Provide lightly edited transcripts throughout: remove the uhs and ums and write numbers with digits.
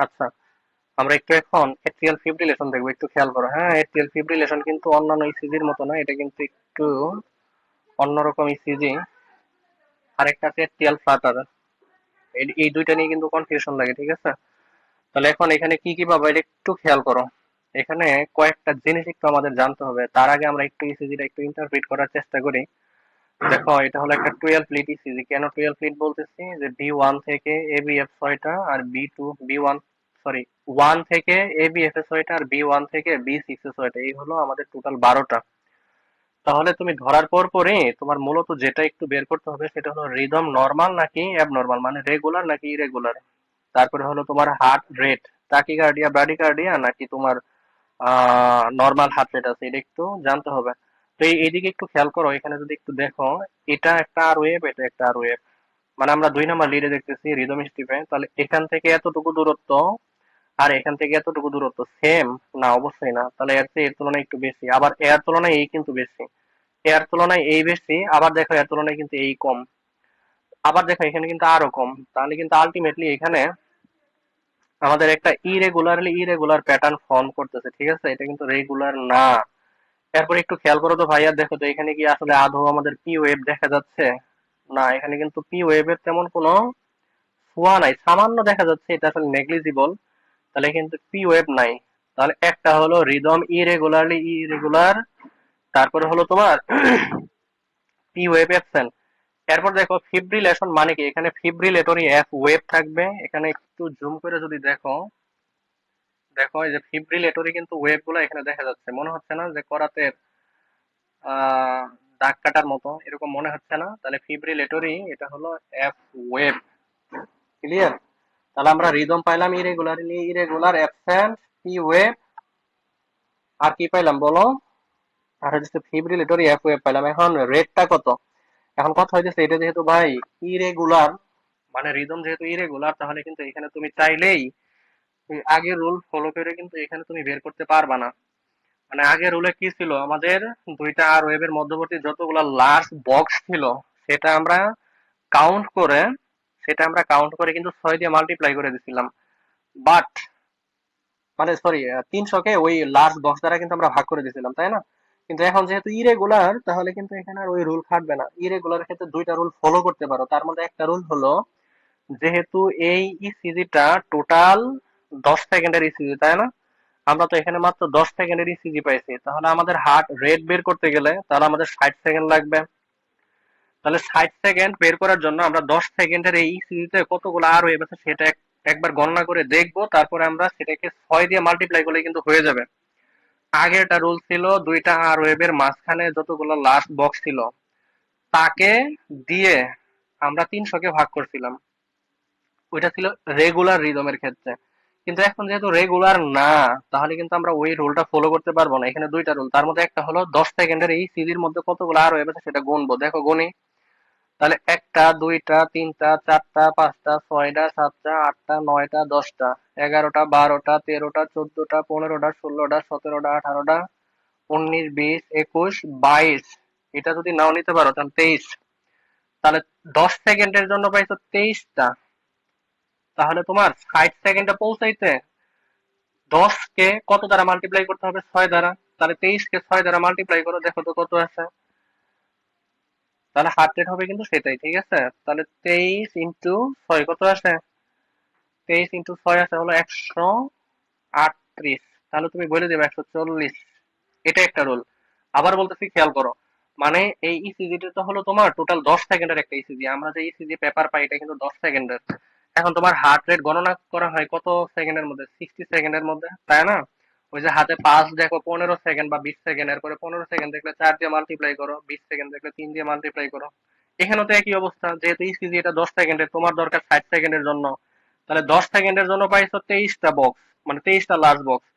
আচ্ছা, আমরা একটু এখন এট্রিয়াল ফিব্রিলেশন দেখবো, একটু খেয়াল করো। হ্যাঁ, এট্রিয়াল ফিব্রিলেশন কিন্তু অন্যান্য ইসিজির মতো না, এটা কিন্তু একটু অন্যরকম ইসিজি। আরেকটা আছে এট্রিয়াল ফ্লাটার। এই দুইটা নিয়ে কিন্তু কনফিউশন লাগে, ঠিক আছে? তাহলে এখন এখানে কি কি পাবো এটা একটু খেয়াল করো। এখানে কয়েকটা জিনিস একটু আমাদের জানতে হবে, তার আগে আমরা একটু ইসিজিটা একটু ইন্টারপ্রিট করার চেষ্টা করি। দেখো, এটা হলো একটা 12 প্লিট ইসিজি। কেন 12 প্লিট বলতেছি? যে B1 থেকে ABF 6টা, আর B2 B1 সরি 1 থেকে ABF এ 6টা, আর B1 থেকে B6 এ 6টা, এই হলো আমাদের টোটাল 12টা। তাহলে তুমি ধরার পর পরে তোমার মূলত যেটা একটু বের করতে হবে সেটা হলো রিদম নরমাল নাকি অ্যাবনর্মাল, মানে রেগুলার নাকি ইরেগুলার। তারপরে হলো তোমার হার্ট রেট, টাকিকার্ডিয়া ব্রাডিকার্ডিয়া নাকি তোমার নরমাল হার্ট রেট আছে, এটা একটু জানতে হবে। তো এইদিকে একটু খেয়াল করো, এখানে যদি একটু দেখো, এটা একটা আর ওয়েভ, এটা একটা আর ওয়েভ। মানে আমরা 2 নাম্বার লিডে দেখতেছি রিদম স্টিপে, তাহলে এখান থেকে এতটুকু দূরত্ব আর এখান থেকে এতটুকু দূরত্ব সেম? না, অবশ্যই না। তাহলে এর চেয়ে এর তুলনায় একটু বেশি, আবার এর তুলনায় এই কিন্তু বেশি, এর তুলনায় এই বেশি, আবার দেখো এর তুলনায় কিন্তু এই কম, আবার দেখো এখানে কিন্তু আরো কম। তাহলে কিন্তু আলটিমেটলি এখানে আমাদের একটা ইরেগুলার প্যাটার্ন ফর্ম করতেছে, ঠিক আছে? এটা কিন্তু রেগুলার না। এরপর একটু খেয়াল করো তো ভাইয়া, দেখো তো এখানে কি আসলে আদৌ আমাদের পি ওয়েভ দেখা যাচ্ছে? না, এখানে কিন্তু পি ওয়েভের তেমন কোনো ছোঁয়া নাই, সামান্য দেখা যাচ্ছে, এটা আসলে নেগলিজিবল। তাহলে কিন্তু পি ওয়েভ নাই। তাহলে একটা হলো রিদম ইরেগুলার, তারপরে হলো তোমার পি ওয়েভ অ্যাবসেন্ট। এরপর দেখো ফিব্রিলেশন মানে কি, এখানে ফিব্রিলেটরি এফ ওয়েভ থাকবে। এখানে একটু জুম করে যদি দেখো, দেখো এই যে ফিব্রিলেটরি কিন্তু ওয়েভ গুলো এখানে দেখা যাচ্ছে, মনে হচ্ছে না যে করাতে দাগ কাটার মতো এরকম মনে হচ্ছে না? তাহলে ফিব্রিলেটরি এটা হলো এফ ওয়েভ। ক্লিয়ার? তাহলে আমরা রিদম পাইলাম ইরেগুলার অ্যাবসেন্ট পি ওয়েভ, আর কি পাইলাম বলো? আর হচ্ছে ফিব্রিলেটরি এফ ওয়েভ পাইলাম। এখন রেটটা কত? এখন কথা হইতেছে এটা যেহেতু ভাই ইরেগুলার, মানে রিদম যেহেতু ইরেগুলার, তাহলে কিন্তু এখানে তুমি চাইলেই ওই আগের রুল ফলো করে কিন্তু এখানে তুমি বের করতে পারবা না। মানে আগের রুলে কি ছিল আমাদের, দুইটা আর ওয়েভের মধ্যবর্তী যতগুলা লার্জ বক্স ছিল সেটা আমরা কাউন্ট করে কাউন্ট করে কিন্তু 6 দিয়ে মাল্টিপ্লাই করে দিছিলাম। বাট মানে সরি, 300 কে ওই লার্জ বক্স দ্বারা কিন্তু আমরা ভাগ করে দিয়েছিলাম, তাই না? কিন্তু এখন যেহেতু ইরেগুলার, তাহলে কিন্তু এখানে আর ওই রুল খাটবে না। ইরেগুলার ক্ষেত্রে দুইটা রুল ফলো করতে পারো, তার মধ্যে একটা রুল হলো, যেহেতু এই ইসিজিটা টোটাল 10 সেকেন্ডের ইসিজি, তাই না? আমরা তো এখানে মাত্র 10 সেকেন্ডের ইসিজি পাইছি, তাহলে আমাদের হার্ট রেট বের করতে গেলে তাহলে আমাদের 60 সেকেন্ড লাগবে। তাহলে 60 সেকেন্ড বের করার জন্য আমরা 10 সেকেন্ডের এই ইসিজিতে কতগুলো আর ওয়েভ আছে সেটা একবার গণনা করে দেখবো, তারপরে আমরা সেটাকে 6 দিয়ে মাল্টিপ্লাই করলে কিন্তু হয়ে যাবে। আগেরটা রুল ছিল দুইটা আর ওয়েভের মাঝখানে যতগুলো লাস্ট বক্স ছিল তাকে দিয়ে আমরা 300 কে ভাগ করছিলাম। ওইটা ছিল রেগুলার রিদমের ক্ষেত্রে। কিন্তু এখন যেহেতু রেগুলার না, তাহলে কিন্তু আমরা ওই রুলটা ফলো করতে পারবো না। এখানে দুইটা রুল, তার মধ্যে একটা হলো 10 সেকেন্ডের এই সিজির মধ্যে কতগুলো আর ওয়েভ আছে সেটা গুনবো। দেখো গুনি, তাহলে একটা, দুইটা, তিনটা, চারটা, পাঁচটা, ছয়টা, সাতটা, আটটা, নয়টা, 10টা, 11টা, 12টা, 13টা, 14টা, 15টা, 16টা, 17টা, 18টা, 19, 20, 21, 22। এটা যদি নাও নিতে পারো তাহলে 23। তাহলে 10 সেকেন্ডের জন্য পাইছো 23টা। তাহলে তোমার 60 সেকেন্ডে পৌঁছাইতে 10 কে কত দ্বারা মাল্টিপ্লাই করতে হবে? 6 দ্বারা। তাহলে 23 কে 6 দ্বারা মাল্টিপ্লাই করো, দেখো তো কত আছে। তাহলে হার্ট রেট হবে কিন্তু সেটাই, ঠিক আছে? তাহলে 23 × 6 কত আছে? 23 × 6 আছে হলো 138। তাহলে তুমি বলে দেবে 140। এটা একটা রুল। আবার বলতেছি খেয়াল করো, মানে এই ইসিজিটা তো হলো তোমার টোটাল 10 সেকেন্ডের একটা ইসিজি। আমরা যে ইসিজি পেপার পাই এটা কিন্তু 10 সেকেন্ডের। এখন তোমার হার্ট রেট গণনা করা হয় কত সেকেন্ডের মধ্যে? 60 সেকেন্ডের মধ্যে, তাই না? ওই যে হাতে পাঁচ দেখো 15 সেকেন্ড বা 20 সেকেন্ড, এরপরে 15 সেকেন্ড দেখলে 4 দিয়ে মাল্টিপ্লাই করো, 20 সেকেন্ড দেখলে 3 দিয়ে মাল্টিপ্লাই করো। এখানেও তো একই অবস্থা, যেহেতু ইসিজি এটা 10 সেকেন্ডের, তোমার দরকার 60 সেকেন্ডের জন্য। তাহলে 10 সেকেন্ডের জন্য পাইছো 23টা বক্স, মানে 23টা লার্জ বক্স।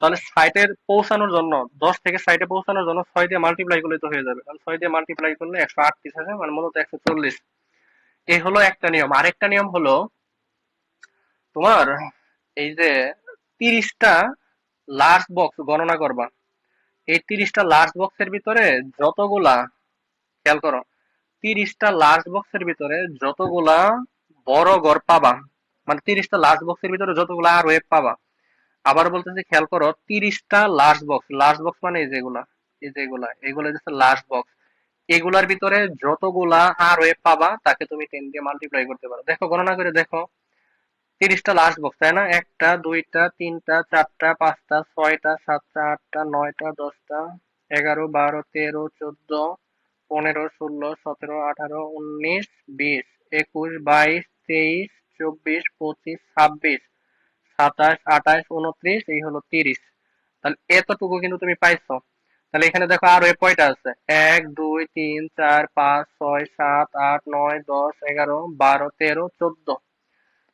তাহলে সাইটের পৌঁছানোর জন্য 10 থেকে 60-এ পৌঁছানোর জন্য 6 দিয়ে মাল্টিপ্লাই করলে তো হয়ে যাবে। কারণ 6 দিয়ে মাল্টিপ্লাই করলে 138 আছে, মানে মূলত 140। এই হলো একটা নিয়ম। আরেকটা নিয়ম হলো তোমার এই যে 30টা লার্জ বক্স গণনা করবা। এই 30টা লার্জ বক্সের ভিতরে যতগুলা, খেয়াল করো, 30টা লার্জ বক্সের ভিতরে যতগুলা বড় ঘর পাবা, মানে 30টা লাস্ট বক্সের ভিতরে যতগুলো আর ওয়েভ পাবা। আবার বলতেছি খেয়াল করো, 30টা লাস্ট বক্স, লাস্ট বক্স মানে এই যেগুলা এগুলো হচ্ছে লাস্ট বক্স। এগুলার ভিতরে যতগুলা আর ওয়েভ পাবা তাকে তুমি 10 দিয়ে মাল্টিপ্লাই করতে পারো। দেখো গণনা করে দেখো, 30টা লাস্ট বক্স তাই না? একটা, দুইটা, তিনটা, চারটা, পাঁচটা, ছয়টা, সাতটা, আটটা, নয়টা, 10টা, 11, 12, 13, 14, 15, 16, 17, 18, 19, 20, 21, 22, 23, 24, 25, 26, 27, 28, 29, এই হলো 30। তাহলে এতটুকু কিন্তু তুমি পাইছো। তাহলে এখানে দেখো আরো কয়টা আছে, 1, 2, 3, 4, 5, 6, 7, 8, 9, 10, 11, 12, 13, 14।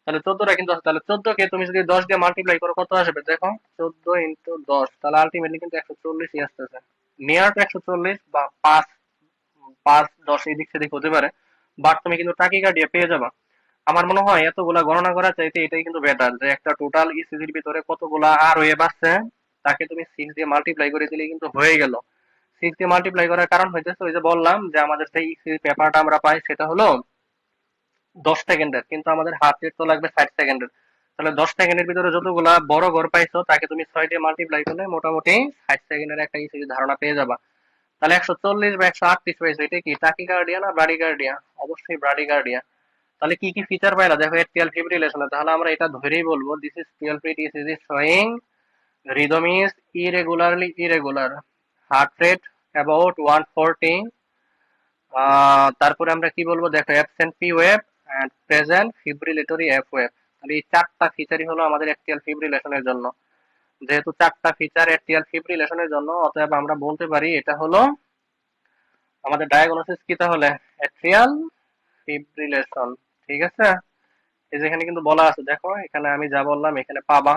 তাহলে 14টা কিন্তু আছে। তাহলে 14 কে তুমি যদি 10 দিয়ে মাল্টিপ্লাই করো কত আসবে দেখো, 14 × 10, তাহলে আলটিমেটলি কিন্তু 140ই আসতেছে। নিয়ার টু 140 বা 5, 5, 10 এই দিক সেদিক হতে পারে, বাট তুমি কিন্তু টাকিকা দিয়ে পেয়ে যাবা। আমার মনে হয় এতগুলা গণনা করার চাইতে এটাই কিন্তু বেটার, যে একটা টোটাল ইসিজির ভিতরে কতগুলা আর ওয়েভ আছে তাকে তুমি 6 দিয়ে মাল্টিপ্লাই করে দিলে কিন্তু হয়ে গেল। 6 দিয়ে মাল্টিপ্লাই করার কারণ হইতেছে ওই যে বললাম যে আমাদের যে ইসিজি পেপারটা আমরা পাই সেটা হলো 10 সেকেন্ডের, কিন্তু আমাদের হার্ট রেট তো লাগবে 60 সেকেন্ডের। তাহলে 10 সেকেন্ডের ভিতরে যতগুলা বড় ঘর পাইছো তাকে তুমি 6 দিয়ে মাল্টিপ্লাই করলে মোটামুটি 60 সেকেন্ডের একটা ইসিজি ধারণা পেয়ে যাবা। তাহলে 140 বা 138 পাইছো, এটা কি টাকিকার্ডিয়া না ব্রাডিকার্ডিয়া? অবশ্যই ব্রাডিকার্ডিয়া। তাহলে কি কি ফিচার পাইলা দেখো এট্রিয়াল ফিব্রিলেশনে। তাহলে আমরা এটা ধরেই বলবো this is 12 feet ECG showing rhythm is irregularly irregular, heart rate about 140। তারপরে আমরা কি বলবো দেখো, absent P wave and present fibrillatory F wave. তাহলে এই চারটা ফিচারই হলো আমাদের অ্যাট্রিয়াল ফিব্রিলেশনের জন্য। যেহেতু চারটা ফিচার অ্যাট্রিয়াল ফিব্রিলেশনের জন্য, অতএব আমরা বলতে পারি এটা হলো আমাদের ডায়াগনোসিস কি তাহলে, অ্যাট্রিয়াল ফিব্রিলেশন। ঠিক আছে, এই যেখানে কিন্তু বলা আছে দেখো, এখানে আমি যা বললাম এখানে পাবা।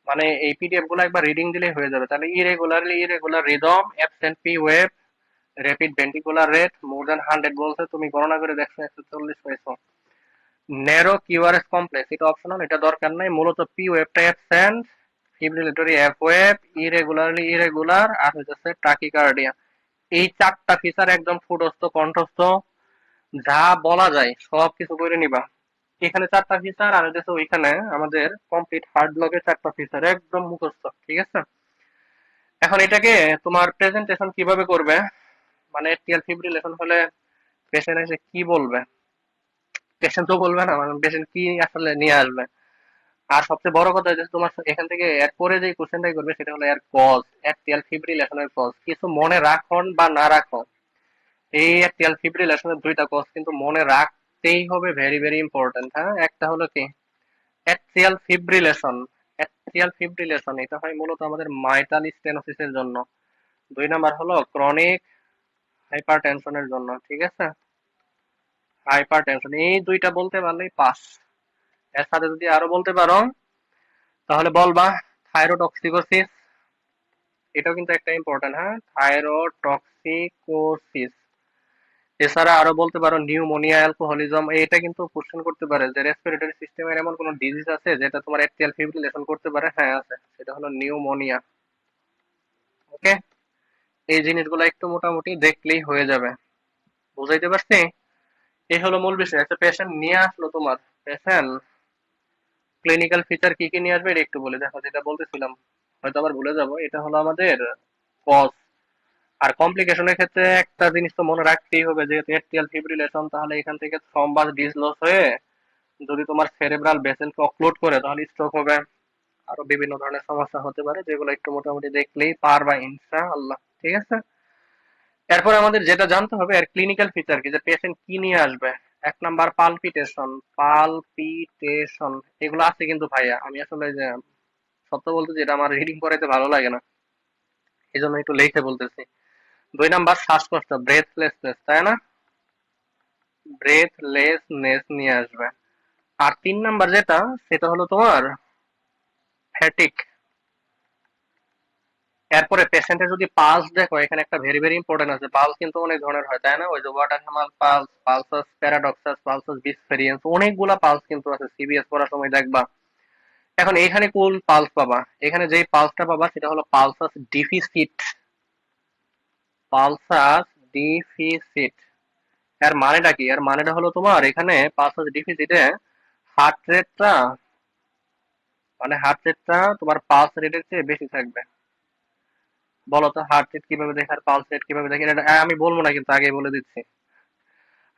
মানে এই পিডিএফ গুলো একবার রিডিং দিলেই হয়ে যাবে। তাহলে irregular rhythm, absent P wave, rapid ventricular rate more than 100 বলছে, তুমি গণনা করে দেখছো 140 পাইছো। ন্যারো কিউআরএস কমপ্লেক্স এটা অপশনাল, এটা দরকার নাই। মূলত পি ওয়েভটা absent, fibrillatory F wave, irregular আর হচ্ছে টাকিকার্ডিয়া। এই চারটা ফিচার একদম ফুটস্থ কণ্ঠস্থ, যা বলা যায় সব কিছু করে নিবা। এখানে চারটা ফিচার আর হচ্ছে ওইখানে আমাদের কমপ্লিট হার্ড ব্লকের চারটা ফিচার একদম মুখস্থ। ঠিক আছে, এখন এটাকে তোমার প্রেজেন্টেশন কিভাবে করবে, মানে এট্রিয়াল ফিব্রিলেশন হলে পেশেন্ট এসে কি বলবে? পেশেন্ট তো বলবে না, মানে পেশেন্ট কি আসলে নিয়ে আসবে। আর সবচেয়ে বড় কথা হচ্ছে তোমার এখান থেকে এরপরে যে কোশ্চেনটাই করবে সেটা হলো এর কজ, এট্রিয়াল ফিব্রিলেশনের কজ। কিছু মনে রাখন বা না রাখো, এই এট্রিয়াল ফিব্রিলেশনের দুইটা কজ কিন্তু মনে রাখতেই হবে, ভেরি ভেরি ইম্পর্টেন্ট। হ্যাঁ, একটা হলো কি অ্যাট্রিয়াল ফিব্রিলেশন। অ্যাট্রিয়াল ফিব্রিলেশন এটা হয় মূলত আমাদের মাইটাল স্টেনোসিসের জন্য। 2 নাম্বার হলো ক্রনিক হাইপারটেনশনের জন্য। ঠিক আছে, হাইপারটেনশন, এই দুইটা বলতে পারলেই পাস। এর সাথে যদি আরো বলতে পারো তাহলে বলবা থাইরোটক্সিকোসিস, এটাও কিন্তু একটা ইম্পর্টেন্ট। হ্যাঁ, থাইরোটক্সিকোসিস। এছাড়া আরো বলতে পারো নিউমোনিয়া, অ্যালকোহলিজম। এটা কিন্তু কোশ্চেন করতে পারে যে রেসপিরেটরি সিস্টেমের এমন কোন ডিজিজ আছে যেটা তোমার অ্যাট্রিয়াল ফিব্রিলেশন করতে পারে। হ্যাঁ আছে, সেটা হলো নিউমোনিয়া। ওকে, এই জিনিসগুলো একটু মোটামুটি দেখলেই হয়ে যাবে। বুঝাইতে পারছি? এই হলো মূল বিষয়। একটা পেশেন্ট নিয়ে আসলো তোমার, পেশেন্ট ক্লিনিক্যাল ফিচার কি কি নিয়ে আসবে এটা একটু বলে দেখো। যেটা বলতেছিলাম হয়তো আবার ভুলে যাব, এটা হলো আমাদের কজ। আর কমপ্লিকেশনের ক্ষেত্রে একটা জিনিস তো মনে রাখতেই হবে, যেহেতু এট্রিয়াল ফিব্রিলেশন, তাহলে এখান থেকে থ্রম্বাস ডিসলস হয়ে যদি তোমার সেরেব্রাল ভেসেলকে অক্লুড করে তাহলে স্ট্রোক হবে। আরো বিভিন্ন ধরনের সমস্যা হতে পারে, যেগুলো একটু মোটামুটি দেখলেই পারবা ইনশাআল্লাহ। ঠিক আছে, এরপর আমাদের যেটা জানতে হবে এর ক্লিনিক্যাল ফিচার কি, যে পেশেন্ট কি নিয়ে আসবে। 1 নাম্বার পালপিটেশন। পালপিটেশন এগুলো আছে কিন্তু ভাইয়া, আমি আসলে যে সত্য বলতে যেটা আমার রিডিং করাইতে ভালো লাগে না, এই জন্য একটু লিখে বলতেছি। 2 নাম্বার শ্বাসকষ্ট, ব্রেথলেসনেস, তাই না? ব্রেথলেসনেস নিয়ে আসবে। আর 3 নাম্বার যেটা, সেটা হলো তোমার ফ্যাটিক। এরপরে পেশেন্টের যদি পালস দেখো, এখানে একটা ভেরি ভেরি ইম্পর্টেন্ট আছে। পালস কিন্তু অনেক ধরনের হয়, তাই না? ওই যে water hammer pulse, pulsus paradoxus, pulsus bisferiens, অনেকগুলা পালস কিন্তু আছে, সিবিএস পড়ার সময় দেখবা। এখন এখানে কোন পালস পাবা? এখানে যেই পালসটা পাবা সেটা হলো পালসাস ডিফিসিট। পালসাস ডিফিসিট, এর মানেটা কি? এর মানেটা হলো তোমার এখানে পালসাস ডিফিসিটে হার্ট রেটটা, মানে হার্ট রেটটা তোমার পালস রেটের চেয়ে বেশি থাকবে। বলো তো হার্ট রেট কিভাবে দেখে আর পালস রেট কিভাবে দেখে? এটা আমি বলবো না, কিন্তু আগেই বলে দিচ্ছি।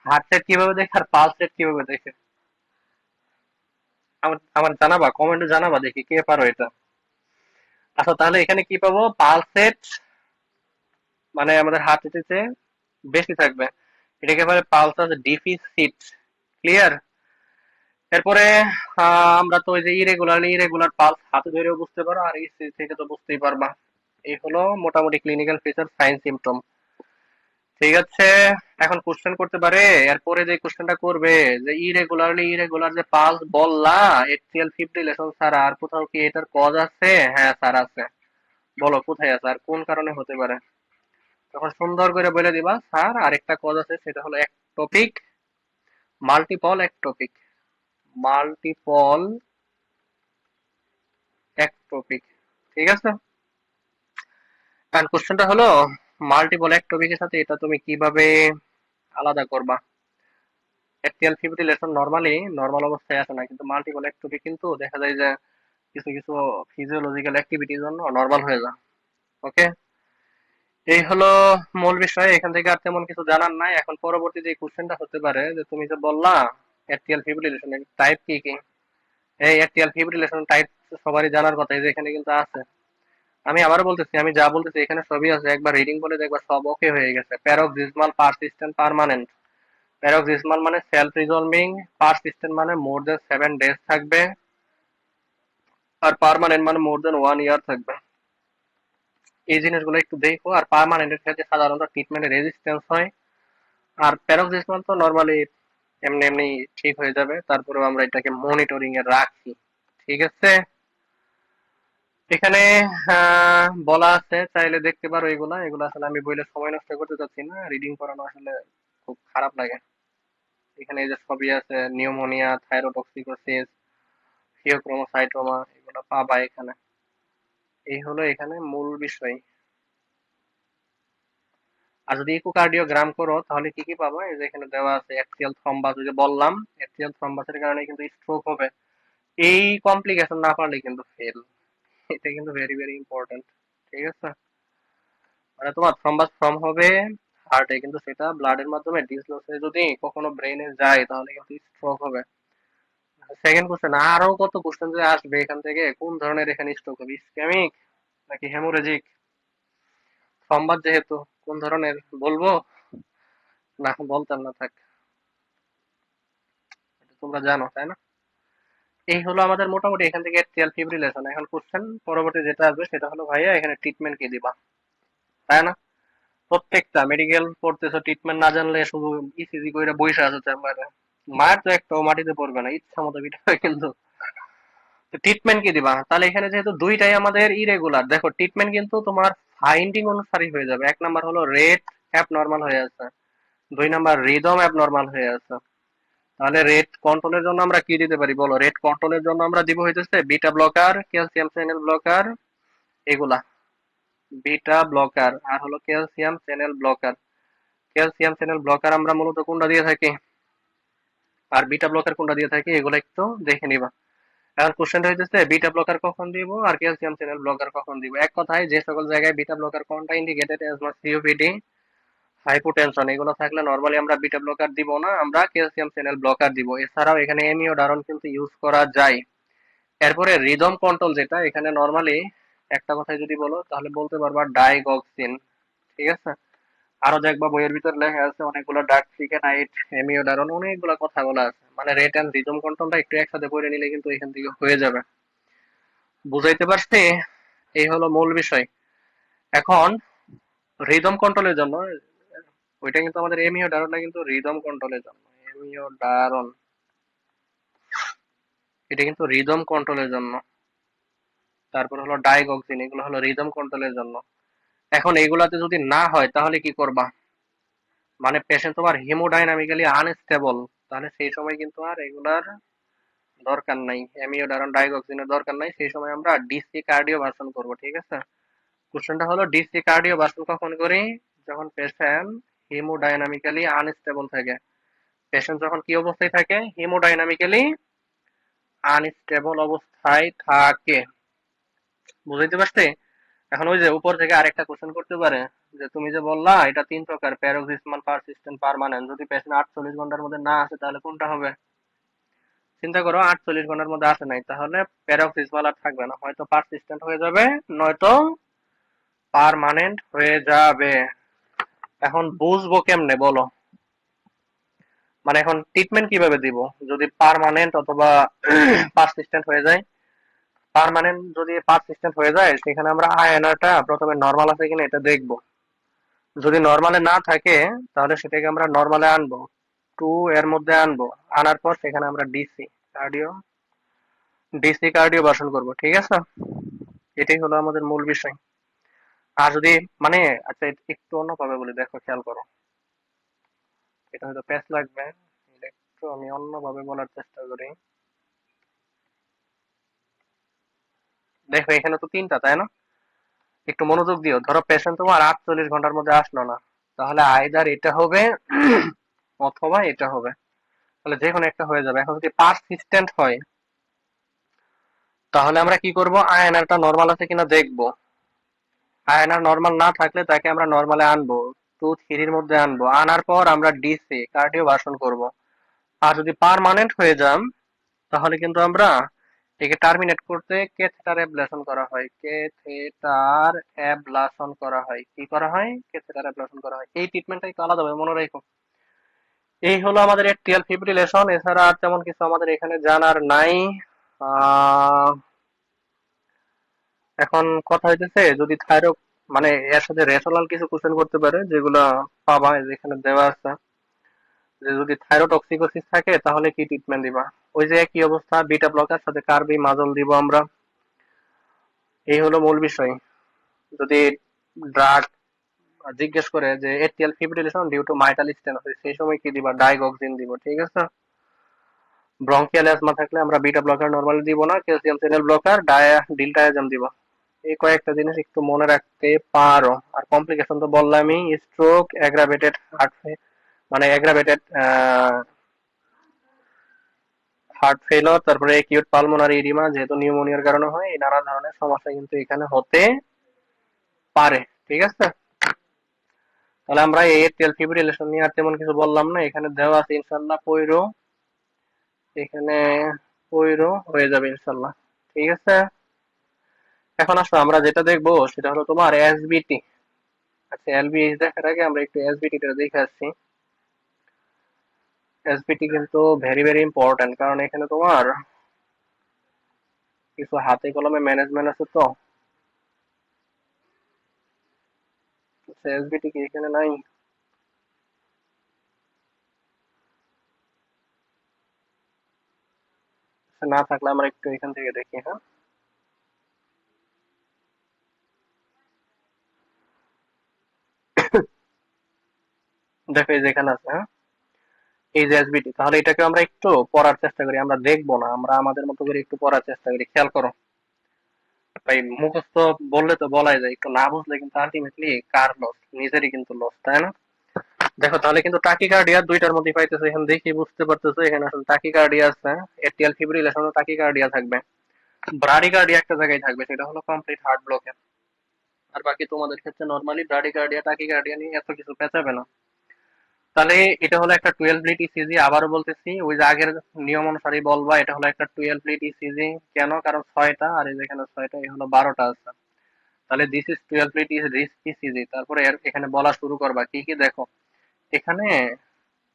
হার্ট রেট কিভাবে দেখে আর পালস রেট কিভাবে দেখে? আমার আমার জানাবা, কমেন্টে জানাবা, দেখি কে পারো এটা। আচ্ছা, তাহলে এখানে কি পাবো? পালস রেট মানে আমাদের হার্ট রেটের চেয়ে বেশি থাকবে, এটাকে বলে পালসাস ডিফিসিট। ক্লিয়ার? এরপরে আমরা তো ওই যে ইরেগুলার পালস হাতে ধরেও বুঝতে পারো, আর ইসি থেকে তো বুঝতেই পারবা। এই হলো মোটামুটি ক্লিনিক্যাল ফিচার, সাইন, সিমটম। ঠিক আছে, এখন কোশ্চেন করতে পারে। এরপরে যে কোশ্চেনটা করবে যে ইরেগুলার যে পালস বললা এচিএল ফিব্রিলেশন ছাড়া আর কোথাও কি এটার কজ আছে? হ্যাঁ স্যার আছে। বলো কোথায় আছে আর কোন কারণে হতে পারে? তখন সুন্দর করে বলে দিবা স্যার আরেকটা কজ আছে, সেটা হলো ectopic, multiple ectopic, multiple ectopic. ঠিক আছে, কারণ কোশ্চেনটা হলো মাল্টিপল একটোপিকের সাথে এটা তুমি কিভাবে আলাদা করবা। অ্যাক্টিয়াল ফিব্রিলেশন নরমালি নরমাল অবস্থায় আসে না, কিন্তু মাল্টিপল একটোপিক কিন্তু দেখা যায় যে কিছু কিছু ফিজিওলজিক্যাল অ্যাক্টিভিটির জন্য নরমাল হয়ে যায়। ওকে, এই হলো মূল বিষয়। এখান থেকে আর তেমন কিছু জানার নাই। এখন পরবর্তী যে কোশ্চেনটা হতে পারে যে তুমি যে বললা অ্যাক্টিয়াল ফিব্রিলেশনের টাইপ কি কি, এই অ্যাক্টিয়াল ফিব্রিলেশন টাইপ সবারই জানার কথা, এই যে এখানে কিন্তু আছে। আমি আবারও বলতেছি, আমি যা বলতেছি এখানে সবই আছে, একবার রিডিং করে দেখবা সব ওকে হয়ে গেছে। প্যারোক্সিসমাল পারসিস্টেন্ট পার্মানেন্ট, প্যারোক্সিসমাল মানে সেলফ রিজলভিং, পারসিস্টেন্ট মানে মোর দেন 7 ডেজ থাকবে, আর পার্মানেন্ট মানে মোর দেন 1 ইয়ার থাকবে। এই জিনিসগুলো একটু দেখো। আর পার্মানেন্টের ক্ষেত্রে সাধারণত ট্রিটমেন্টে রেজিস্ট্যান্স হয়, আর প্যারোক্সিসমাল তো নর্মালি এমনি এমনি ঠিক হয়ে যাবে, তারপরেও আমরা এটাকে মনিটরিং এ রাখি। ঠিক আছে, এখানে বলা আছে, চাইলে দেখতে পারো। এগুলা এগুলা আসলে আমি বইলে সময় নষ্ট করতে চাচ্ছি না, রিডিং করানো আসলে খুব খারাপ লাগে। এখানে এই যে সবই আছে, নিউমোনিয়া, থাইরোটক্সিকোসিস, ফিওক্রোমোসাইটোমা, এগুলো পাবা এখানে। এই হলো এখানে মূল বিষয়। আর যদি ইকোকার্ডিওগ্রাম করো তাহলে কি কি পাবা? এই যে এখানে দেওয়া আছে অ্যাক্সিয়াল থ্রম্বাস, ওই যে বললাম অ্যাক্সিয়াল থ্রম্বাসের কারণে কিন্তু স্ট্রোক হবে। এই কমপ্লিকেশন না পারলে কিন্তু ফেল। এটা কিন্তু ভেরি ভেরি ইম্পর্টেন্ট। ঠিক আছে, মানে তোমার থ্রম্বাস ফর্ম হবে হার্টে, কিন্তু সেটা ব্লাডের মাধ্যমে ডিসলোসে যদি কখনো ব্রেনে যায় তাহলে কিন্তু স্ট্রোক হবে। সেকেন্ড কোশ্চেন, আরো কত কোশ্চেন যে আসবে এখান থেকে, কোন ধরনের এখানে স্ট্রোক হবে, ইসকেমিক নাকি হেমোরেজিক? থ্রম্বাস যেহেতু, কোন ধরনের বলবো? না বলতাম না, থাক, এটা তোমরা জানো তাই না? এই হলো আমাদের মোটামুটি এখান থেকে এরচিয়াল ফিব্রিলেশন। এখন কোশ্চেন পরবর্তী যেটা আসবে সেটা হলো ভাইয়া এখানে ট্রিটমেন্ট কি দিবা, তাই না? প্রত্যেকটা মেডিকেল পড়তেছো, ট্রিটমেন্ট না জানলে শুধু ইসিজি কইরা বইসা আছো চেম্বারে, মায়ের তো একটাও মাটিতে পড়বে না, ইচ্ছা মতো পিটাবে কিন্তু। ট্রিটমেন্ট কি দিবা? তাহলে এখানে যেহেতু দুইটাই আমাদের ইরেগুলার, দেখো ট্রিটমেন্ট কিন্তু তোমার ফাইন্ডিং অনুসারেই হয়ে যাবে। এক নাম্বার হলো রেট অ্যাব নর্মাল হয়ে আছে, 2 নাম্বার রিদম অ্যাব নর্মাল হয়ে আছে। তাহলে রেট কন্ট্রোলের জন্য আমরা কি দিতে পারি বলো? রেট কন্ট্রোলের জন্য আমরা দিব হইতেছে beta blocker, calcium channel blocker, এগুলা। বিটা ব্লকার আর হলো calcium channel blocker. Calcium channel blocker আমরা মূলত কোনটা দিয়ে থাকি, আর বিটা ব্লকার কোনটা দিয়ে থাকি, এগুলো একটু দেখে নিবা। এখন কোশ্চেনটা হইতেছে বিটা ব্লকার কখন দিব আর ক্যালসিয়াম চ্যানেল ব্লকার কখন দিব। এক কথায় যে সকল জায়গায় বিটা ব্লকার কোনটা indicated as not COPD, hypotension, এগুলো থাকলে নরমালি আমরা বিটা ব্লকার দিব না, আমরা ক্যালসিয়াম চ্যানেল ব্লকার দিব। এছাড়াও এখানে এমিওডারন কিন্তু ইউজ করা যায়। এরপরে রিদম কন্ট্রোল যেটা, এখানে নরমালি একটা কথায় যদি বলো তাহলে বলতে পারবা ডাইগক্সিন। ঠিক আছে, আরো দেখবা বইয়ের ভিতর লেখা আছে অনেকগুলো ডাকফ্লিকেনাইট, এমিওডারন, অনেকগুলো কথা বলা আছে। মানে রেট এন্ড রিদম কন্ট্রোলটা একটু একসাথে পড়ে নিলে কিন্তু এখান থেকে হয়ে যাবে। বুঝাইতে পারছি? এই হলো মূল বিষয়। এখন রিদম কন্ট্রোলের জন্য, ওইটা কিন্তু আমাদের এমিওডারনটা কিন্তু রিদম কন্ট্রোলের জন্য, এমিওডারন এটা কিন্তু রিদম কন্ট্রোলের জন্য। তারপর হলো ডাইগক্সিন, এগুলো হলো রিদম কন্ট্রোলের জন্য। এখন এগুলাতে যদি না হয় তাহলে কি করবা? মানে পেশেন্ট তোমার হিমোডাইনামিক্যালি আনস্টেবল, তাহলে সেই সময় কিন্তু আর এগুলার দরকার নাই, অ্যামিওডারন ডাইগক্সিনের দরকার নাই। সেই সময় আমরা ডিসি কার্ডিও ভার্সন করবো। ঠিক আছে, কোশ্চেনটা হলো ডিসি কার্ডিও ভার্সন কখন করি? যখন পেশেন্ট হিমোডাইনামিক্যালি আনস্টেবল থাকে। পেশেন্ট যখন কি অবস্থায় থাকে? হিমোডাইনামিক্যালি আনস্টেবল অবস্থায় থাকে। বুঝাইতে পারছি? এখন ওই যে উপর থেকে আরেকটা কোশ্চেন করতে পারে যে তুমি যে বললা এটা 3 প্রকার, প্যারোক্সিসমাল, পারসিস্টেন্ট, পার্মানেন্ট। যদি পেশেন্ট 48 ঘন্টার মধ্যে না আসে তাহলে কোনটা হবে? চিন্তা করো, 48 ঘন্টার মধ্যে আসে নাই, তাহলে প্যারোক্সিসমাল আর থাকবে না, হয়তো পারসিস্টেন্ট হয়ে যাবে, নয়তো পার্মানেন্ট হয়ে যাবে। এখন বুঝবো কেমনে বলো? মানে এখন ট্রিটমেন্ট কিভাবে দিব যদি পার্মানেন্ট অথবা পারসিস্টেন্ট হয়ে যায়? পার্মানেন্ট যদি পারসিস্টেন্ট হয়ে যায় সেখানে আমরা আইএনআরটা প্রথমে নর্মাল আছে কিনা এটা দেখবো। যদি নর্মালে না থাকে তাহলে সেটাকে আমরা নর্মালে আনবো, 2 এর মধ্যে আনবো। আনার পর সেখানে আমরা ডিসি কার্ডিও ভার্সন করবো। ঠিক আছে, এটাই হলো আমাদের মূল বিষয়। আর যদি মানে আচ্ছা একটু অন্যভাবে বলি, দেখো খেয়াল করো, এটা হয়তো প্যাচ লাগবে, একটু আমি অন্যভাবে বলার চেষ্টা করি। দেখো এখানে তো 3টা, তাই না? একটু মনোযোগ দিও। ধরো পেশেন্ট তোমার 48 ঘন্টার মধ্যে আসলো না, তাহলে আইদার এটা হবে অথবা এটা হবে, তাহলে যে কোনো একটা হয়ে যাবে। এখন যদি পারসিস্টেন্ট হয় তাহলে আমরা কি করব? আয়এনআরটা নরমাল আছে কিনা দেখবো। আয়এনআর নরমাল না থাকলে তাকে আমরা নরমালে আনবো, 2-3 এর মধ্যে আনবো। আনার পর আমরা ডিসি কার্ডিও ভার্সন করব। আর যদি পার্মানেন্ট হয়ে যান তাহলে কিন্তু আমরা একে টার্মিনেট করতে ক্যাথেটার অ্যাবলেশন করা হয়। ক্যাথেটার অ্যাবলেশন করা হয়। কি করা হয়? ক্যাথেটার অ্যাবলেশন করা হয়। এই ট্রিটমেন্টটা একটু আলাদাভাবে মনে রাখো। এই হলো আমাদের এট্রিয়াল ফিব্রিলেশন। এছাড়া আর তেমন কিছু আমাদের এখানে জানার নাই। আহ এখন কথা হইতেছে যদি থাইরয়েড মানে এর সাথে রেশনাল কিছু কোশ্চেন করতে পারে, যেগুলা পাবা যেখানে দেওয়া আছে, যে যদি থাইরোটক্সিকোসিস থাকে তাহলে কি ট্রিটমেন্ট দিবা। ওই যে একই অবস্থা, বিটা ব্লকার সাথে কার্বি মাজল দিব আমরা। এই হলো মূল বিষয়। যদি ড্রাগ জিজ্ঞেস করে যে atrial fibrillation due to mitral stenosis, সেই সময় কি দিবা? ডাইগক্সিন দিব। ঠিক আছে। ব্রঙ্কিয়াল অ্যাজমা থাকলে আমরা বিটা ব্লকার নরমালি দিব না, ক্যালসিয়াম চ্যানেল ব্লকার ডিলটায়াজাম দিব। এই কয়েকটা জিনিস একটু মনে রাখতে পারো। আর কমপ্লিকেশন তো বললামই, স্ট্রোক, অ্যাগ্রাভেটেড হার্ট মানে অ্যাগ্রাভেটেড হার্ট ফেইলিওর, তারপরে একিউট পালমোনারি ইডিমা, যেহেতু নিউমোনিয়ার কারণে হয়, এই নানা ধরনের সমস্যা কিন্তু এখানে হতে পারে। ঠিক আছে, তাহলে আমরা এই এট্রিয়াল ফিব্রিলেশন নিয়ে আর তেমন কিছু বললাম না, এখানে দেওয়া আছে ইনশাল্লাহ, পইরো এখানে পইরো হয়ে যাবে ইনশাল্লাহ। ঠিক আছে, এখন আসো আমরা যেটা দেখবো সেটা হলো তোমার এসবিটি। আচ্ছা, এলবিএইচ দেখার আগে আমরা একটু এসবিটি টা দেখে আসছি। এসবিটি কিন্তু ভেরি ভেরি ইম্পর্টেন্ট, কারণ এখানে তোমার কিছু হাতে কলমে ম্যানেজমেন্ট আছে তো। এসবিটি কি এখানে নাই? আচ্ছা, না থাকলে আমরা একটু এখান থেকে দেখি। হ্যাঁ, দেখো এই যে এখানে আছে। হ্যাঁ, এই যে এসবিটি, তাহলে এটাকে আমরা একটু পড়ার চেষ্টা করি। আমরা দেখবো না, আমরা আমাদের মতো করে একটু পড়ার চেষ্টা করি। খেয়াল করো ভাই, মুখস্থ বললে তো বলাই যায়, একটু না বুঝলে কিন্তু আলটিমেটলি কার লস? নিজেরই কিন্তু লস, তাই না? দেখো তাহলে কিন্তু টাকিকার্ডিয়া দুইটার মধ্যে পাইতেছো, এখানে দেখি বুঝতে পারতেছো এখানে আসলে টাকিকার্ডিয়া আছে, এটিএল ফিব্রিলেশনও টাকিকার্ডিয়া থাকবে, ব্রাডিকার্ডিয়া একটা জায়গায় থাকবে, সেটা হলো কমপ্লিট হার্ট ব্লকের। আর বাকি তোমাদের ক্ষেত্রে নরমালি ব্রাডিকার্ডিয়া টাকিকার্ডিয়া নিয়ে এত কিছু পেঁচাবে না। তাহলে এটা হলো একটা 12 লিড ইসিজি। আবারও বলতেছি, ওই যে আগের নিয়ম অনুসারে বলবা, এটা হলো একটা 12 লিড ইসিজি। কেন? কারণ 6টা, আর এই যেখানে 6টা, এই হলো 12টা আছে। তাহলে দিস ইজ 12 লিড ইসিজি। তারপরে এখানে বলা শুরু করবা কি কি। দেখো এখানে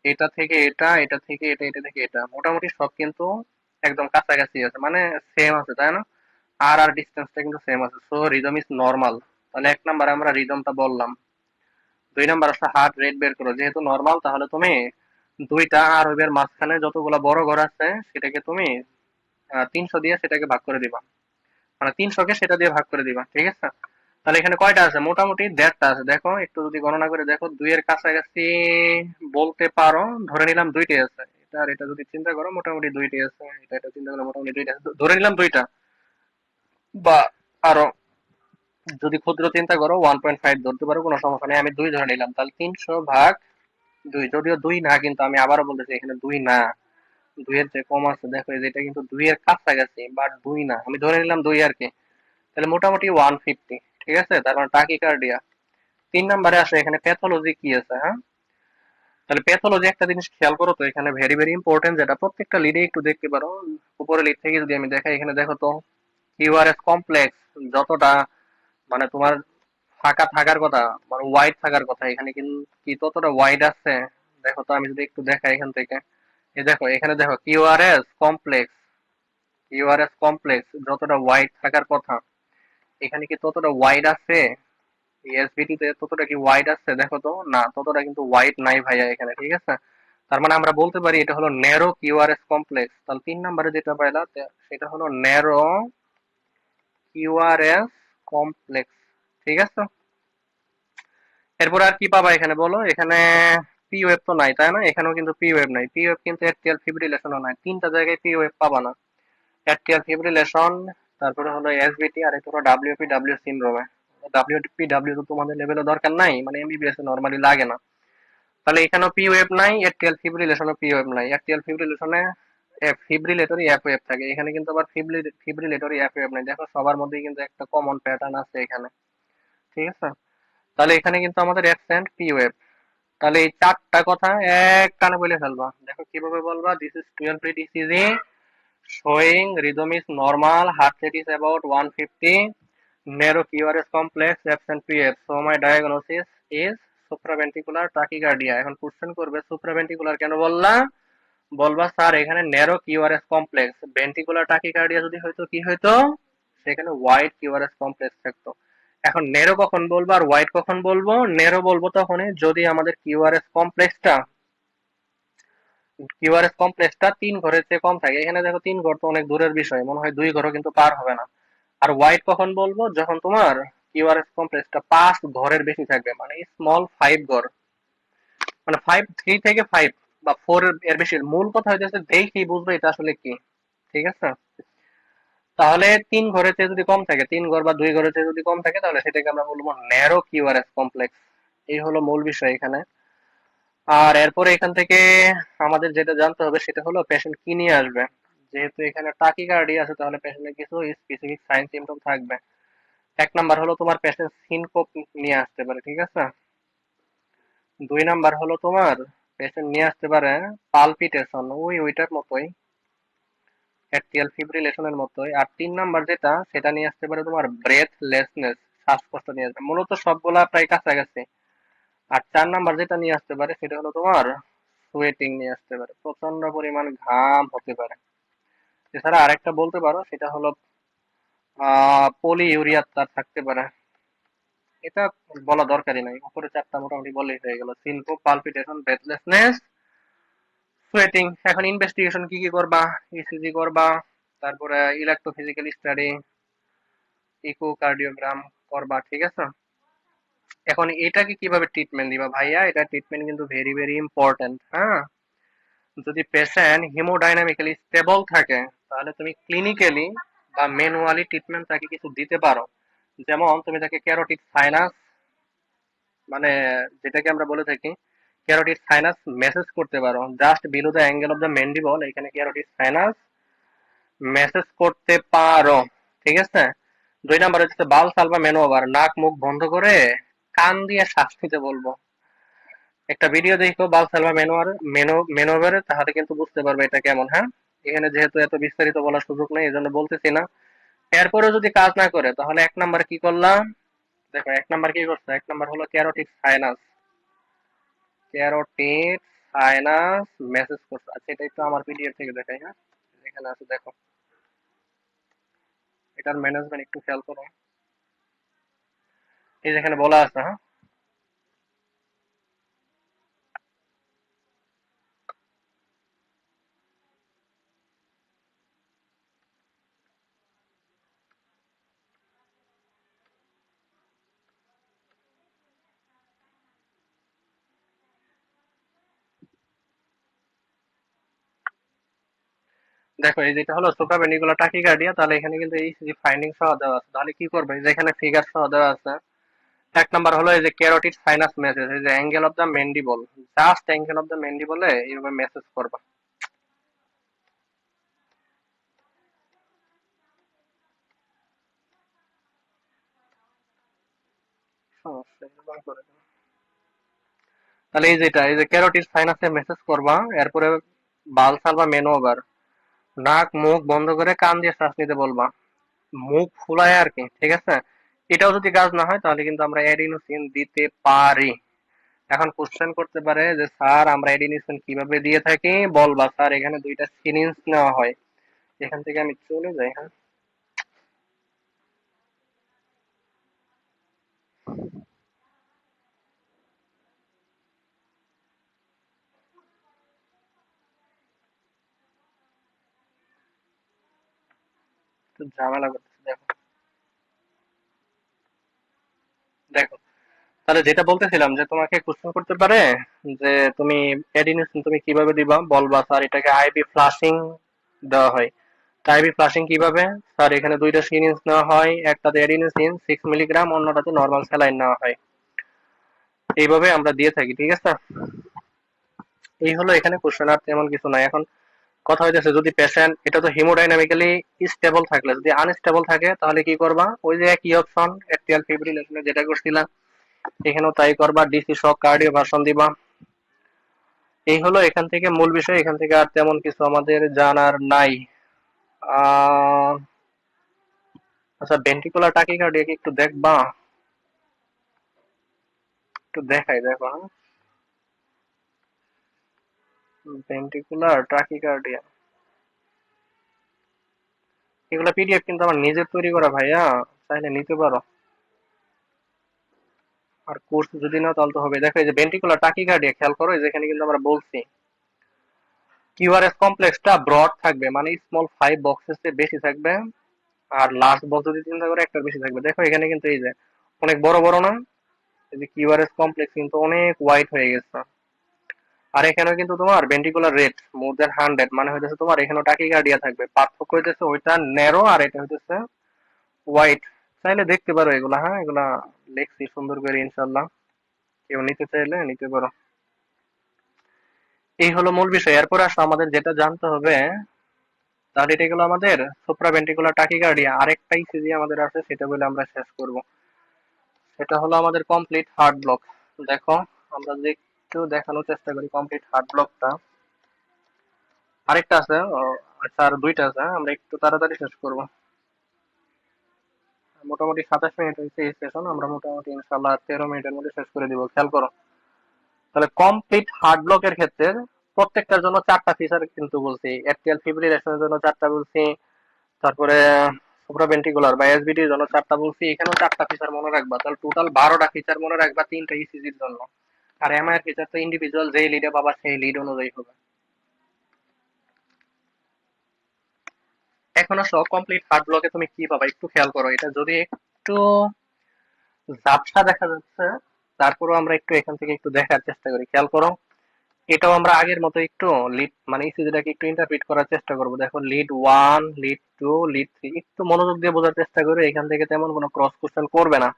এটা থেকে এটা, এটা থেকে এটা, এটা থেকে এটা, মোটামুটি সব কিন্তু একদম কাছাকাছি আছে, মানে সেম আছে, তাই না? আর ডিস্টেন্সটা কিন্তু সেম আছে, সো রিদম ইজ নর্মাল। তাহলে 1 নাম্বার আমরা রিদমটা বললাম। 2 নাম্বার আসলে হার্ট রেট বের করো, যেহেতু নর্মাল তাহলে তুমি দুইটা আর ওইবার মাঝখানে যতগুলা বড় ঘর আছে সেটাকে তুমি 300 দিয়ে সেটাকে ভাগ করে দিবা, মানে 300-কে সেটা দিয়ে ভাগ করে দিবা। ঠিক আছে, তাহলে এখানে কয়টা আছে? মোটামুটি 1.5টা আছে। দেখো একটু যদি গণনা করে দেখো, 2-এর কাছাকাছি বলতে পারো। ধরে নিলাম 2টাই আছে, এটা আর এটা যদি চিন্তা করো মোটামুটি 2টাই আছে, এটা এটা চিন্তা করলে মোটামুটি 2টা আছে, ধরে নিলাম 2টা বা আরো যদি ক্ষুদ্র চিন্তা করো 1.5 ধরতে পারো, কোনো সমস্যা নেই। আমি 2 ধরে নিলাম, তাহলে 300/2, যদিও 2 না, কিন্তু আমি আবারও বলতেছি এখানে 2 না, 2 এর চেয়ে কম আছে। দেখো এই যে এটা কিন্তু 2 এর কাছাকাছি, বাট 2 না, আমি ধরে নিলাম 2 আর কি। তাহলে মোটামুটি 150, ঠিক আছে, তার মানে টাকিকার্ডিয়া। 3 নম্বরে আসে এখানে প্যাথোলজি কি আছে, হ্যাঁ। তাহলে প্যাথোলজি একটা জিনিস খেয়াল করো তো, এখানে ভেরি ভেরি ইম্পর্টেন্ট, যেটা প্রত্যেকটা লিডে একটু দেখতে পারো। উপরে লিড থেকে যদি আমি দেখাই, এখানে দেখো তো কিউআরএস কমপ্লেক্স যতটা মানে তোমার ফাঁকা থাকার কথা, মানে ওয়াইড থাকার কথা, এখানে কিন্তু কি ততটা ওয়াইড আছে? দেখো তো, আমি যদি একটু দেখাই এখান থেকে, এই দেখো এখানে দেখো কিউআরএস কমপ্লেক্স যতটা ওয়াইড থাকার কথা, এখানে কি ততটা ওয়াইড আছে? এসবিটি তে ততটা কি ওয়াইড আছে? দেখো তো, না, ততটা কিন্তু ওয়াইড নাই ভাইয়া এখানে, ঠিক আছে। তার মানে আমরা বলতে পারি এটা হলো ন্যারো কিউআরএস কমপ্লেক্স। তাহলে 3 নম্বরে যেটা পাইলা সেটা হলো ন্যারো কিউআরএস কমপ্লেক্স, ঠিক আছে। এরপর আর কি পাবা এখানে বলো? এখানে পি ওয়েব তো নাই, তাই না? এখানেও কিন্তু পি ওয়েব নাই। পি ওয়েব কিন্তু এট্রিয়াল ফিব্রিলেশনও নাই, 3টা জায়গায় পি ওয়েব পাবা না। অ্যাট্রিয়াল ফিব্রিলেশন, তারপরে হলো এসবিটি, আর এটা হলো ডাব্লিউপিডব্লিউ সিনড্রোমে। ডাব্লিউপিডব্লিউ তো তোমাদের লেভেলে দরকার নাই, মানে এমবিবিএস এ নরমালি লাগে না। তাহলে এখানেও পি ওয়েব নাই, অ্যাট্রিয়াল ফিব্রিলেশনও পি ওয়েব নাই। অ্যাট্রিয়াল ফিব্রিলেশনে ফিব্রিলেটরি এফ ওয়েব থাকে, এখানে কিন্তু আবার ফিব্রিলেটরি এফ ওয়েব নাই। দেখো সবার মধ্যেই কিন্তু একটা কমন প্যাটার্ন আছে এখানে, ঠিক আছে। তাহলে এখানে কিন্তু আমাদের অ্যাবসেন্ট পি ওয়েব। তাহলে এই 4টা কথা এক কানে বলে ফেলবা। দেখো কিভাবে বলবা? দিস ইজ 12 প্রিট ECG showing rhythm is normal, heart rate is about 150, narrow QRS complex, absent PF. So my diagnosis is supraventricular tachycardia. এখন কোশ্চেন করবে সুপ্রাভেন্ট্রিকুলার কেন বললা? বলবা স্যার এখানে narrow QRS complex, ventricular tachycardia যদি হয়তো কি হইতো? সেখানে ওয়াইড কিউআরএস কমপ্লেক্স থাকতো। এখন নেরো কখন বলবো আর ওয়াইড কখন বলবো? নেরো বলবো তখনই যদি আমাদের কিউআরএস কমপ্লেক্সটা 3 ঘরের চেয়ে কম থাকে। এখানে দেখো 3 ঘর তো অনেক দূরের বিষয়, মনে হয় 2 ঘরও কিন্তু পার হবে না। আর ওয়াইড কখন বলবো? যখন তোমার কিউআরএস কমপ্লেক্সটা 5 ঘরের বেশি থাকবে, মানে স্মল 5 ঘর, মানে 3 থেকে 5 বা 4 এর বেশি। মূল কথা হইতেছে দেখি বুঝবে এটা আসলে কি, ঠিক আছে। তাহলে 3 ঘরের চেয়ে যদি কম থাকে, 3 ঘর বা 2 ঘরের চেয়ে যদি কম থাকে, তাহলে সেটাকে আমরা বলবো ন্যারো কিউআরএস কমপ্লেক্স। এই হলো মূল বিষয় এখানে। আর এরপরে এখান থেকে আমাদের যেটা জানতে হবে সেটা হলো পেশেন্ট কি নিয়ে আসবে। যেহেতু এখানে টাকিকার্ডিয়া আছে, তাহলে পেশেন্টের কিছু স্পেসিফিক সাইন সিমটম থাকবে। 1 নাম্বার হলো তোমার পেশেন্ট সিনকোপ নিয়ে আসতে পারে, ঠিক আছে। 2 নাম্বার হলো তোমার পেশেন্ট নিয়ে আসতে পারে পালপিটেশন, ওইটার মতোই, অ্যাট্রিয়াল ফিব্রিলেশনের মতোই। আর 3 নাম্বার যেটা, সেটা নিয়ে আসতে পারে তোমার ব্রেথলেসনেস, শ্বাসকষ্ট নিয়ে আসবে। মূলত সবগুলা প্রায় কাছাকাছি। আর 4 নাম্বার যেটা নিয়ে আসতে পারে সেটা হলো তোমার সোয়েটিং নিয়ে আসতে পারে, প্রচন্ড পরিমাণ ঘাম হতে পারে। এছাড়া আরেকটা বলতে পারো, সেটা হলো পলি ইউরিয়া তার থাকতে পারে। এটা বলা দরকারই নাই, উপরে 4টা মোটামুটি বললেই হয়ে গেল: সিনকোপ, পালপিটেশন, ব্রেথলেসনেস, সোয়েটিং। এখন ইনভেস্টিগেশন কি কি করবা? ইসিজি করবা, তারপরে ইলেকট্রোফিজিক্যাল স্টাডি, ইকোকার্ডিওগ্রাম করবা, ঠিক আছে। এখন এটাকে কিভাবে ট্রিটমেন্ট দিবা ভাইয়া? এটা ট্রিটমেন্ট কিন্তু ভেরি ভেরি ইম্পর্টেন্ট, হ্যাঁ। যদি পেশেন্ট হিমোডাইনামিক্যালি স্টেবল থাকে, তাহলে তুমি ক্লিনিক্যালি বা ম্যানুয়ালি ট্রিটমেন্ট তাকে কিছু দিতে পারো। যেমন তুমি তাকে ক্যারোটিড সাইনাস, মানে যেটাকে আমরা বলে থাকি ক্যারোটিড সাইনাস মেসেজ করতে পারো, just below the angle of the mandible, এখানে ক্যারোটিড সাইনাস মেসেজ করতে পারো, ঠিক আছে। 2 নাম্বার হচ্ছে বালসালভা ম্যানোভার, নাক মুখ বন্ধ করে কান দিয়ে শ্বাস নিতে বলবো। একটা ভিডিও দেখো বালসালভা ম্যানোভারের, তাহলে কিন্তু বুঝতে পারবে এটা কেমন, হ্যাঁ। এখানে যেহেতু এত বিস্তারিত বলার সুযোগ নেই, এই জন্য বলতেছি না। এরপরেও যদি কাজ না করে, তাহলে 1 নাম্বার কি করলাম? দেখো 1 নাম্বার কি করছে, 1 নাম্বার হলো carotid sinus, carotid sinus message করছে। আচ্ছা, এটা একটু আমার পিডিএফ থেকে দেখাই, হ্যাঁ। এখানে আছে দেখো, এটার ম্যানেজমেন্ট একটু খেয়াল করো। এই যেখানে বলা আছে, হ্যাঁ। দেখো এই যেটা হলো সুপ্রাভেন্ট্রিকুলার টাকিকার্ডিয়া, তাহলে এখানে কিন্তু ইসিজি ফাইন্ডিং সহ দেওয়া আছে। তাহলে কি করবে, যে এখানে ফিগার সহ দেওয়া আছে। এক নাম্বার হলো এই যে ক্যারোটিড সাইনাস মেসেজ, এই যে angle of the mandible, just angle of the ম্যান্ডিবলে এইভাবে মেসেজ করবা। সমস্যা এরকম করে দাও। তাহলে এই যেটা এই যে ক্যারোটিড সাইনাসে মেসেজ করবা, এরপরে বালসাল বা মেনোভার, নাক মুখ বন্ধ করে কান দিয়ে শ্বাস নিতে বলবা, মুখ ফুলায় আর কি, ঠিক আছে। এটাও যদি কাজ না হয় তাহলে কিন্তু আমরা এডিনোসিন দিতে পারি। এখন কোশ্চেন করতে পারে যে স্যার আমরা এডিনোসিন কিভাবে দিয়ে থাকি, বলবা স্যার এখানে দুইটা সিরিঞ্জ নেওয়া হয়। এখান থেকে আমি চলে যাই, হ্যাঁ একটু ঝামেলা করতেছি। দেখো দেখো তাহলে যেটা বলতেছিলাম যে তোমাকে কোশ্চেন করতে পারে যে তুমি এডিনোসিন তুমি কিভাবে দিবা, বলবা স্যার এটাকে আইবি ফ্লাশিং দেওয়া হয়। আইবি ফ্লাশিং কিভাবে, স্যার এখানে দুইটা সিরিঞ্জ নেওয়া হয়, একটাতে এডিনোসিন 6 মিলিগ্রাম, অন্যটাতে নর্মাল স্যালাইন নেওয়া হয়। এইভাবে আমরা দিয়ে থাকি, ঠিক আছে। এই হলো এখানে কোশ্চেন, আর তেমন কিছু নাই। এখন কথা হইতেছে যদি পেশেন্ট এটা তো হিমোডাইনামিক্যালি স্টেবল থাকলে, যদি আনস্টেবল থাকে তাহলে কি করবা, ওই যে একই অপশন অ্যাট্রিয়াল ফিব্রিলেশনে যেটা করছিলাম, এখানেও তাই করবা, ডিসি শক কার্ডিও ভার্সন দিবা। এই হলো এখান থেকে মূল বিষয়, এখান থেকে আর তেমন কিছু আমাদের জানার নাই। আহ আচ্ছা ভেন্ট্রিকুলার টাকিকার্ডিয়া কি একটু দেখবা, একটু দেখাই, দেখো হ্যাঁ। ভেন্ট্রিকুলার টাকিকার্ডিয়া এগুলা পিডিএফ কিন্তু আমার নিজের তৈরি করা ভাইয়া, চাইলে নিতে পারো। আর কোর্স যদি নাও তাহলে তো হবে। দেখো এই যে ভেন্ট্রিকুলার টাকিকার্ডিয়া খেয়াল করো, এই যে এখানে কিন্তু আমরা বলছি কিউআরএস কমপ্লেক্সটা ব্রড থাকবে, মানে স্মল 5 বক্সেস এর বেশি থাকবে, আর লাস্ট বক্স যদি চিন্তা করে একটার বেশি থাকবে। দেখো এখানে কিন্তু এই যে অনেক বড় বড় না, এই যে কিউআরএস কমপ্লেক্স কিন্তু অনেক ওয়াইড হয়ে গেছে। আর এখানেও কিন্তু তোমার ভেন্ট্রিকুলার রেট মোর দেন 100, মানে হইতেছে তোমার এখানেও টাকিকার্ডিয়া থাকবে। পার্থক্য হইতেছে ওইটা ন্যারো আর এটা হইতেছে ওয়াইড। চাইলে দেখতে পারো এগুলা, হ্যাঁ এগুলা লেখছি সুন্দর করে ইনশাল্লাহ, কেউ নিতে চাইলে নিতে পারো। এই হলো মূল বিষয়। এরপর আসো আমাদের যেটা জানতে হবে, তাহলে এটা গেলো আমাদের সুপ্রাভেন্ট্রিকুলার টাকিকার্ডিয়া। আরেকটা ইসিজি আমাদের আছে, সেটা বলে আমরা শেষ করব। সেটা হলো আমাদের কমপ্লিট হার্ট ব্লক। দেখো আমরা যে একটু দেখানোর চেষ্টা করি কমপ্লিট হার্ট ব্লকটা। আরেকটা আছে আচ্ছা আর দুইটা আছে, হ্যাঁ? আমরা একটু তাড়াতাড়ি শেষ করব। মোটামুটি 27 মিনিট হয়েছে এই সেশন, আমরা মোটামুটি ইনশাল্লাহ 13 মিনিটের মধ্যে শেষ করে দিব। খেয়াল করো তাহলে কমপ্লিট হার্ট ব্লকের ক্ষেত্রে প্রত্যেকটার জন্য 4টা ফিচার কিন্তু বলছি। অ্যাট্রিয়াল ফিব্রিলেশনের জন্য 4টা বলছি, তারপরে সুপ্রাভেন্ট্রিকুলার বা এসবিডির জন্য 4টা বলছি, এখানেও 4টা ফিচার মনে রাখবা। তাহলে টোটাল 12টা ফিচার মনে রাখবা, 3টা ইসিজির জন্য। আর এমআই এর ফিচার তো ইন্ডিভিজুয়াল যেই লিডে পাবা সেই লিড অনুযায়ী হবে। এখন আসো কমপ্লিট হার্ট ব্লকে তুমি কি পাবা একটু খেয়াল করো। এটা যদি একটু ঝাপসা দেখা যাচ্ছে, তারপরেও আমরা একটু এখান থেকে একটু দেখার চেষ্টা করি। খেয়াল করো এটাও আমরা আগের মতো একটু লিড মানে ইসিজিটাকে একটু ইন্টারপ্রিট করার চেষ্টা করবো। দেখো লিড 1, লিড 2, লিড 3, একটু মনোযোগ দিয়ে বোঝার চেষ্টা করো। এখান থেকে তেমন কোনো ক্রস কোশ্চেন করবে না।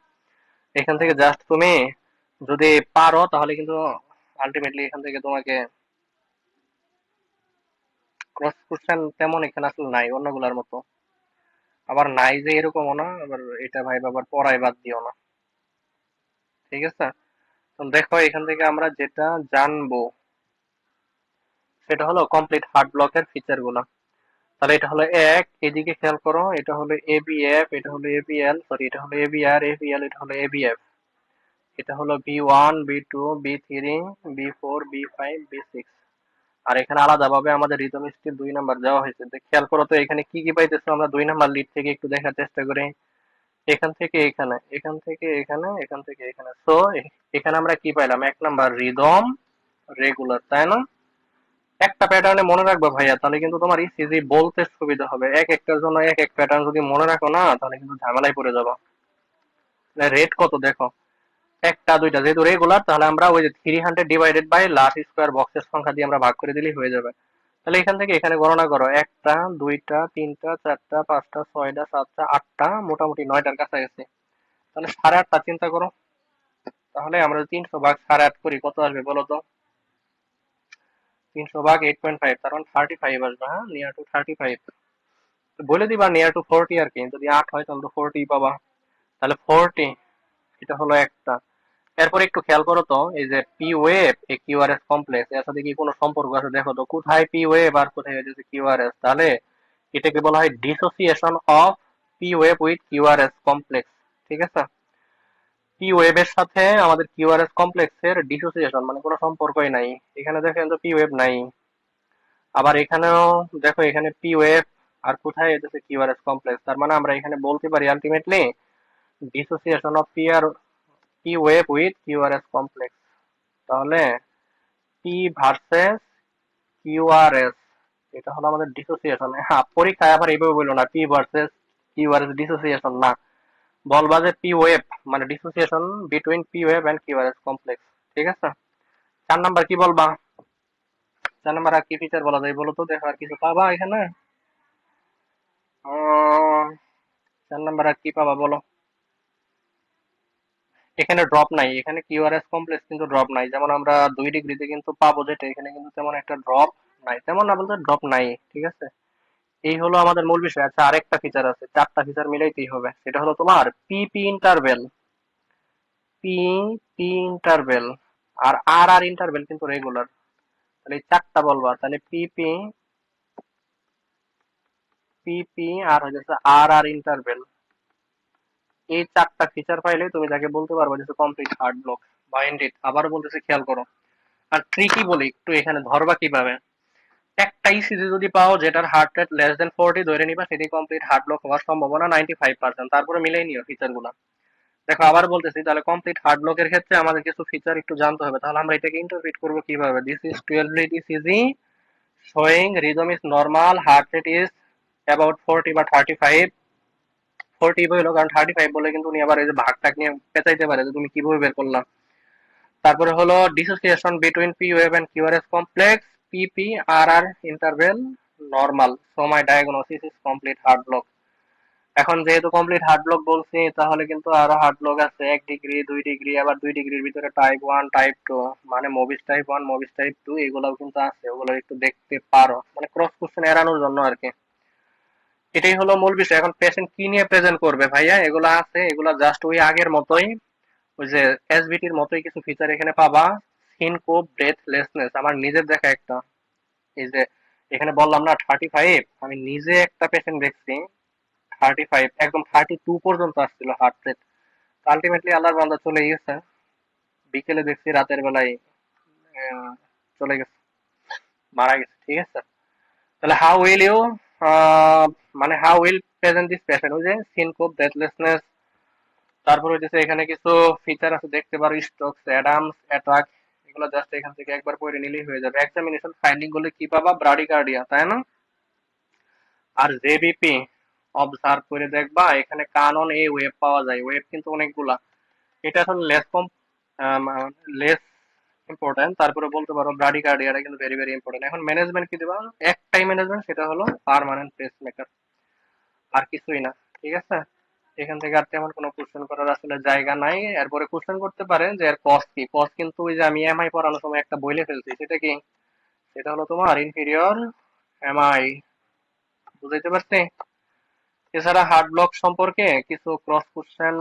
এখান থেকে জাস্ট তুমি যদি পারো তাহলে কিন্তু আলটিমেটলি এখান থেকে তোমাকে ক্রস কোশ্চেন তেমন এখানে আসলে নাই অন্যগুলার মতো। আবার নাই যে এরকমও না, আবার এটা ভাই আবার পড়ায় বাদ দিও না, ঠিক আছে। তো দেখো এখান থেকে আমরা যেটা জানবো সেটা হলো কমপ্লিট হার্ট ব্লকের ফিচার গুলা। তাহলে এটা হলো এক, এদিকে খেয়াল করো, এটা হলো এবিএফ, এটা হলো এবিএল, সরি এটা হলো এবিআর, এবিএল, এটা হলো এবিএফ, এটা হলো B 1, B 2, B 3, B 4, B 5, B 6। আর এখানে আলাদাভাবে আমাদের রিদম স্কেল 2 নাম্বার দেওয়া হয়েছে। তো খেয়াল করো তো এখানে কি কি পাইতেছো আমরা 2 নাম্বার লিড থেকে একটু দেখার চেষ্টা করি। এখান থেকে এখানে, এখান থেকে এখানে, এখান থেকে এখানে। সো এখানে আমরা কি পাইলাম, 1 নাম্বার রিদম রেগুলার, তাই না? একটা প্যাটার্নে মনে রাখবা ভাইয়া, তাহলে কিন্তু তোমার ইসিজি বলতে সুবিধা হবে। এক একটার জন্য এক এক প্যাটার্ন যদি মনে রাখো না, তাহলে কিন্তু ঝামেলায় পড়ে যাবো। রেট কত দেখো, একটা দুইটা যেহেতু রেগুলার, তাহলে আমরা ওই যে 300 ডিভাইডেড বাই লাস্ট স্কোয়ার বক্সের সংখ্যা দিয়ে আমরা ভাগ করে দিলেই হয়ে যাবে। তাহলে এখান থেকে এখানে গণনা করো, একটা, দুইটা, তিনটা, চারটা, পাঁচটা, ছয়টা, সাতটা, আটটা, মোটামুটি নয়টার কাছাকাছি। তাহলে সাড়ে আটটা চিন্তা করো। তাহলে আমরা যদি 300 ভাগ সাড়ে আট করি কত আসবে বলো তো? 300 ভাগ 8.5, তার মানে 35 আসবে। হ্যাঁ, নিয়ার টু 35। বলে দিবা নিয়ার টু 40 আর কি, যদি 8 হয় তাহলে তো 40 পাবা। তাহলে 40, এটা হলো একটা। এরপর একটু খেয়াল করো তো, এই যে পি ওয়েভ এ কিউআরএস কমপ্লেক্স, এর সাথে কি কোনো সম্পর্ক আছে দেখো তো, কোথায় পি ওয়েভ আর কোথায় হচ্ছে কিউআরএস। তাহলে এটাকে বলা হয় dissociation of P wave with QRS complex. ঠিক আছে, পি ওয়েভ এর সাথে আমাদের কিউআরএস কমপ্লেক্সের ডিসোসিয়েশন মানে কোনো সম্পর্কই নাই। এখানে দেখেন তো পি ওয়েভ নাই। আবার এখানেও দেখো, এখানে পি ওয়েভ আর কোথায় এসেছে কিউআরএস কমপ্লেক্স, তার মানে আমরা এখানে বলতে পারি ultimately dissociation of P wave with QRS complex. তাহলে পি ভার্সেস কিউআরএস, এটা হলো আমাদের ডিসোসিয়েশন। হ্যাঁ, পরীক্ষায় আবার এইভাবে বললো না পি ভার্সেস কিউআরএস ডিসোসিয়েশন না, বলবা যে পি ওয়েভ মানে dissociation between P wave and QRS complex. ঠিক আছে, 4 নাম্বার কি বলবা? 4 নাম্বার আর কি ফিচার বলা যায় বলো তো, দেখো আর কিছু পাবা এখানে? 4 নাম্বার আর কি পাবা বলো? এখানে ড্রপ নাই, এখানে কিউআরএস কমপ্লেক্স কিন্তু ড্রপ নাই। যেমন আমরা 2 ডিগ্রিতে কিন্তু পাবো যেটা, এখানে কিন্তু তেমন একটা ড্রপ নাই, তেমন না বলতে ড্রপ নাই। ঠিক আছে, এই হলো আমাদের মূল বিষয়। আচ্ছা, আরেকটা ফিচার আছে, 4টা ফিচার মিলাইতেই হবে, সেটা হলো তোমার পিপি ইন্টারভেল। পি পি ইন্টারভেল আর আর আর ইন্টারভেল কিন্তু রেগুলার। তাহলে এই 4টা বলবা, তাহলে পিপি, পিপি আর হচ্ছে আর আর ইন্টারভেল। এই 4টা ফিচার পাইলে তুমি যাকে বলতে পারবে যে কমপ্লিট হার্ড ব্লক বা এন্ডিড। আবার বলতেছে খেয়াল করো। আর ট্রিকি বলি একটু, এখানে ধরবা কিভাবে। একটা ইসিজি যদি পাও যেটার হার্ট রেট লেস দেন 40, ধরে নিবা সেটি কমপ্লিট হার্ট ব্লক হওয়ার সম্ভাবনা 95%। তারপরে মিলাই নিও ফিচার গুলা। দেখো আবার বলতেছি, তাহলে কমপ্লিট হার্ট ব্লকের ক্ষেত্রে আমাদের কিছু ফিচার একটু জানতে হবে। তাহলে আমরা এটাকে ইন্টারপ্রিট করবো কিভাবে? This is 12 lead ECG showing rhythm is normal, heart rate is about 40 বা 35। 40 বললো কারণ 35 বলে কিন্তু উনি আবার এই যে ভাগটাক নিয়ে পেঁচাইতে পারে যে তুমি কিভাবে বের করলাম। তারপরে হলো dissociation between P wave and QRS complex, PP R R interval normal. So my diagnosis is complete heart block. এখন যেহেতু কমপ্লিট হার্ট ব্লক বলছি, তাহলে কিন্তু আরো হার্ট ব্লক আছে 1 ডিগ্রি, 2 ডিগ্রি, আবার 2 ডিগ্রির ভিতরে টাইপ 1, টাইপ 2, মানে মোবিস টাইপ 1, মোবিস টাইপ 2, এগুলাও কিন্তু আছে, ওগুলো একটু দেখতে পারো, মানে ক্রস কোশ্চেন এড়ানোর জন্য আর কি। এটাই হলো মূল বিষয়। এখন পেশেন্ট কি নিয়ে প্রেজেন্ট করবে ভাইয়া, এগুলা আছে, এগুলা জাস্ট ওই আগের মতোই, ওই যে এসবিটির মতোই কিছু ফিচার এখানে পাবা। সিনকোপ, ব্রেথলেসনেস, আমার নিজের দেখা একটা, এই যে এখানে বললাম না 35, আমি নিজে একটা পেশেন্ট দেখছি 35, একদম 32 পর্যন্ত আসছিল হার্ট রেট। আলটিমেটলি আল্লাহর বান্দা চলে গেছে, বিকেলে দেখছি রাতের বেলায় আহ, চলে গেছে, মারা গেছে। ঠিক আছে, তাহলে হাউ উইল ইউ, মানে how will present this patient, ওই যে সিনকোপ, ব্রেথলেসনেস। তারপর হচ্ছে এখানে কিছু ফিচার আছে দেখতে পারো, স্ট্রোকস, অ্যাডামস অ্যাটাক, এগুলো জাস্ট এখান থেকে একবার পড়ে নিলেই হয়ে যাবে। এক্সামিনেশন ফাইন্ডিং গুলো কি পাবা? ব্রাডিকার্ডিয়া, তাই না? আর জেবিপি অবজার্ভ করে দেখবা, এখানে কানন এ ওয়েভ পাওয়া যায়, ওয়েভ কিন্তু অনেকগুলা। এটা আসলে লেস কম, লেস ইম্পর্টেন্ট। তারপরে বলতে পারো ব্রাডিকার্ডিয়াটা কিন্তু ভেরি ভেরি ইম্পর্টেন্ট। এখন ম্যানেজমেন্ট কি দিবা? একটাই ম্যানেজমেন্ট, সেটা হলো পার্মানেন্ট পেসমেকার, আর কিছুই না। ঠিক আছে, এখান থেকে আর তেমন কোনো কোশ্চেন করার আসলে জায়গা নাই। এরপরে কোশ্চেন করতে পারেন যে এর কস্ট কি। কস্ট কিন্তু ওই যে আমি এমআই পড়ানোর সময় একটা বইলে ফেলছি, সেটা কি? সেটা হলো তোমার ইনফিরিয়র এমআই। বুঝাইতে পারছি? এছাড়া হার্ড ব্লক সম্পর্কে কিছু ক্রস কোশ্চেন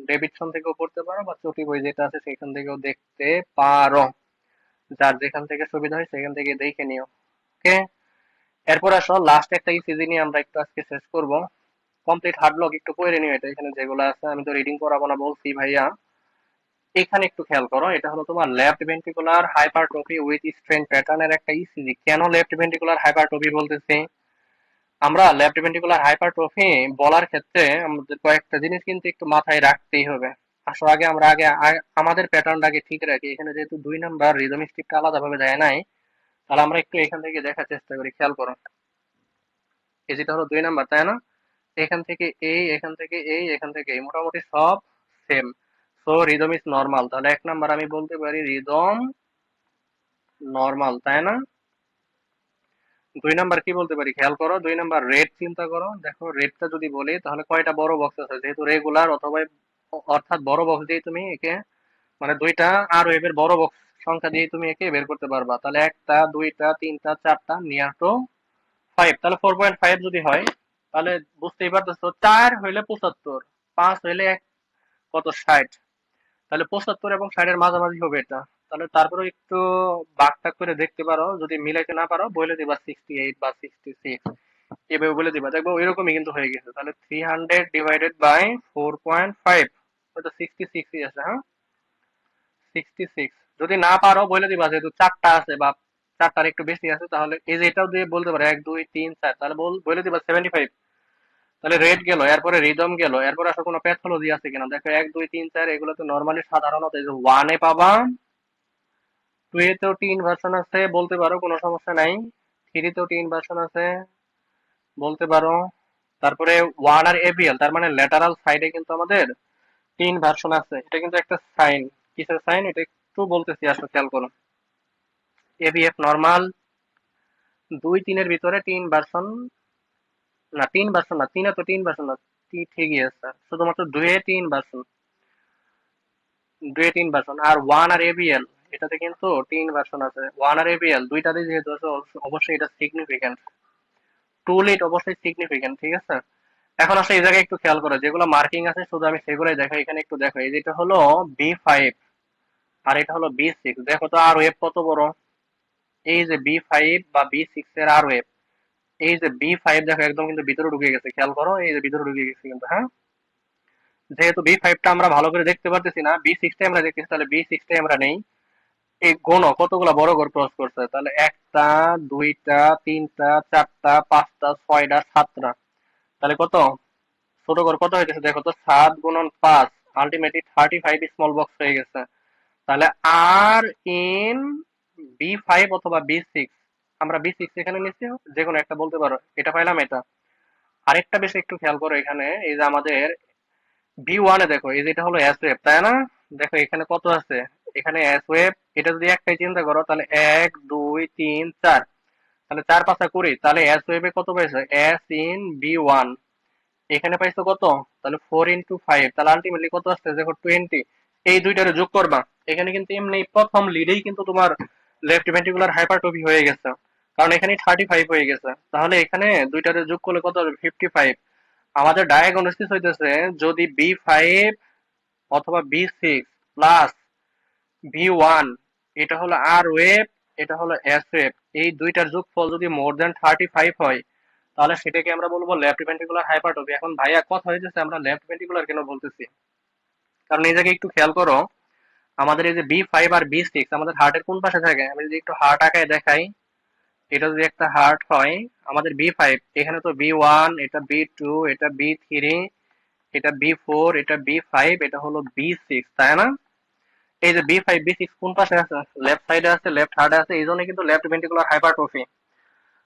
ডেভিডসন থেকেও পড়তে পারো, বা চটি বই যেটা আছে সেখান থেকেও দেখতে পারো। যার যেখান থেকে সুবিধা হয় সেখান থেকে দেখে নিও। ওকে, এরপর আসো লাস্ট একটা ইসিজি নিয়ে আমরা একটু আজকে শেষ করব। কমপ্লিট হার্ড ব্লক একটু পড়ে নিও, এটা এখানে যেগুলো আছে, আমি তো রিডিং করাবো না বলছি ভাইয়া। এখানে একটু খেয়াল করো, এটা হলো তোমার left ventricular hypertrophy with strain প্যাটার্নের একটা ইসিজি। কেন লেফট ভেন্ট্রিকুলার হাইপারট্রফি বলতেছি? আমরা লেফট ভেন্ট্রিকুলার হাইপারট্রফি বলার ক্ষেত্রে আমাদের কয়েকটা জিনিস কিন্তু একটু মাথায় রাখতেই হবে। আসো আগে আমরা আমাদের প্যাটার্নটাকে ঠিক রাখি। এখানে যেহেতু 2 নাম্বার রিদম স্টিপটা আলাদা ভাবে দেয় নাই, তাহলে আমরা একটু এখান থেকে দেখার চেষ্টা করি। খেয়াল করো, এই যেটা হলো 2 নাম্বার, তাই না? এখান থেকে এই, এখান থেকে এই, এখান থেকে এই, মোটামুটি সব same. So rhythm is normal. তাহলে 1 নাম্বার আমি বলতে পারি রিদম নর্মাল, তাই না? দুই নাম্বার কি বলতে পারি খেয়াল করো, দুই নাম্বার রেড চিন্তা করো। দেখো রেডটা যদি বলি তাহলে কয়টা বড় বক্স আছে, যেহেতু রেগুলার অথবা অর্থাৎ বড় বক্স দিয়ে তুমি একে মানে দুইটা আর ওয়েভের বড় বক্স সংখ্যা দিয়ে তুমি একে বের করতে পারবা। তাহলে একটা দুইটা তিনটা চারটা নিয়ার টু 5, তাহলে 4.5 যদি হয় তাহলে বুঝতেই পারতেছো 4 হইলে 75, 5 হইলে কত 60, তাহলে 75 এবং 60 এর মাঝামাঝি হবে এটা। তাহলে তারপরে একটু বাগটাগ করে দেখতে পারো, যদি মিলাইতে না পারো বলে দিবা 68 বা 66, এভাবে বলে দিবা, দেখবো ওইরকমই কিন্তু হয়ে গেছে। তাহলে 300 ডিভাইডেড বাই 4.5, ওটা 66 আছে। হ্যাঁ 66, যদি না পারো বলে দিবা যেহেতু চারটা আছে বা চারটার একটু বেশি আছে, তাহলে এই যে এটাও দিয়ে বলতে পারো 1 2 3 4, তাহলে বলে দিবা 75। তাহলে রেড গেল, এরপরে রিদম গেল, এরপরে আসলে কোনো প্যাথোলজি আছে কিনা দেখো। 1 2 3 4 এগুলো তো নর্মালি সাধারণত এই যে 1 এ পাবা, 2 এতেও 3 ভার্সন আছে বলতে পারো, কোনো সমস্যা নাই। 3 তেও 3 ভার্সন আছে বলতে পারো। তারপরে 1 আর এবিএল, তার মানে ল্যাটারাল সাইডে কিন্তু আমাদের 3 ভার্সন আছে। এটা কিন্তু একটা সাইন, কিসের সাইন এটা একটু বলতেছি, আসলে খেয়াল করো। এবিএফ নরমাল 2 3 এর ভিতরে 3 ভার্সন, না 3 ভার্সন না, 3 এ তো 3 ভার্সন না, ঠিকই আছে, শুধুমাত্র 2 এ 3 ভার্সন, 2 এ 3 ভার্সন। আর 1 আর এবিএল এটাতে কিন্তু 3 ভার্সন আছে। 1 আর এবিএল দুইটাতে যেহেতু আছে অবশ্যই এটা সিগনিফিক্যান্ট, টু লিট অবশ্যই সিগনিফিক্যান্ট, ঠিক আছে। এখন আসলে এই জায়গায় একটু খেয়াল করো, যেগুলো মার্কিং আছে শুধু আমি সেগুলোই দেখো। এখানে একটু দেখো, এই যেটা হলো B5 আর এটা হলো B6, দেখো তো আর ওয়েভ কত বড়। এই যে B5 বা B6 এর আর ওয়েভ, এই যে B5 দেখো একদম কিন্তু ভিতরে ঢুকে গেছে, খেয়াল করো এই যে ভিতরে ঢুকে গেছে কিন্তু। হ্যাঁ যেহেতু B5 টা আমরা ভালো করে দেখতে পারতেছি না, B6 টা আমরা দেখতেছি, তাহলে B6 টাই আমরা নেই। এই গোনো কতগুলা বড় ঘর ক্রস করছে, তাহলে একটা দুইটা তিনটা চারটা পাঁচটা ছয়টা সাতটা, তাহলে কত ছোট ঘর কত হইতেছে দেখো তো, 7 গুণন 5, আলটিমেটলি 35 স্মল বক্স হয়ে গেছে। তাহলে আর ইন B5 অথবা B6, আমরা B6 এখানে নিচ্ছি, যে কোনো একটা বলতে পারো। এটা পাইলাম এটা। আরেকটা বেশি একটু খেয়াল করো, এখানে এই যে আমাদের B1 এ দেখো এই যে এটা হলো এস ওয়েভ, তাই না? দেখো এখানে কত আছে, এখানে এস ওয়েভ, এটা যদি একটাই চিন্তা করো তাহলে 1 2 3 4, তাহলে 4 5 20, তাহলে এস ওয়েভে কত পাইছো এস ইন B1, এখানে পাইছো কত, তাহলে 4 × 5, তাহলে আলটিমেটলি কত আসছে দেখো 20। এই দুইটারে যোগ করবা, এখানে কিন্তু এমনি প্রথম লিডেই কিন্তু তোমার লেফট ভেন্ট্রিকুলার হাইপারট্রফি হয়ে গেছে, কারণ এখানে 35 হয়ে গেছে। তাহলে এখানে দুইটারে যোগ করলে কত হবে 55। আমাদের ডায়াগনোসিস হইতেছে যদি B5 অথবা B6 প্লাস V1, এটা হলো আর ওয়েভ, এটা হলো এস ওয়েভ, এই দুইটার যোগফল যদি মোর দেন 35 হয়, তাহলে সেটাকে আমরা বলবো লেফট ভেন্ট্রিকুলার হাইপারট্রফি। এখন ভাইয়া কথা হইতেছে আমরা লেফট ভেন্ট্রিকুলার কেন বলতেছি, কারণ এই জায়গায় একটু খেয়াল করো, আমাদের এই যে B5 আর B6 আমাদের হার্টের কোন পাশে থাকে, আমি যদি একটু হার্ট আঁকায় দেখাই, এটা যদি একটা হার্ট হয়, আমাদের B5 এখানে তো B1, এটা B2, এটা B3, এটা B4, এটা B5, এটা হলো B6, তাই না? এই যে B5 B6 কোন পাশে আছে, লেফট সাইডে আছে, লেফট হার্টে আছে, এই জন্য কিন্তু left ventricular hypertrophy.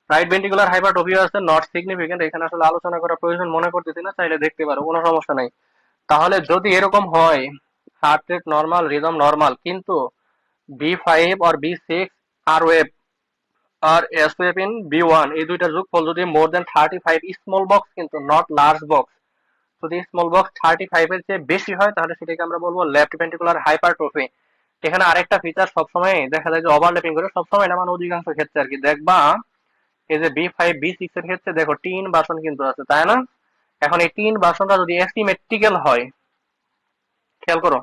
Right ventricular হাইপারট্রফিও আছে, নট সিগনিফিকেন্ট, এখানে আসলে আলোচনা করার প্রয়োজন মনে করতেছি না, চাইলে দেখতে পারো, কোনো সমস্যা নাই। তাহলে যদি এরকম হয় heart rate normal, rhythm normal, কিন্তু B5 আর B6 আর ওয়েভ আর এস ওয়েভ ইন B1, এই দুইটার যোগফল যদি মোর দেন 35, স্মল বক্স কিন্তু নট লার্জ বক্স, যদি স্মল বক্স 35 এর চেয়ে বেশি হয় তাহলে সেটাকে আমরা বলবো লেফট ভেন্ট্রিকুলার হাইপারট্রফি। এখানে আরেকটা ফিচার সবসময় দেখা যায় যে ওভারল্যাপিং করে, সবসময় না মানে অধিকাংশ ক্ষেত্রে আর কি, দেখবা এই যে B5 B6 এর ক্ষেত্রে দেখো 3 ভার্সন কিন্তু আছে, তাই না? এখন এই 3 ভার্সনটা যদি অ্যাসিমেট্রিক্যাল হয়, খেয়াল করো,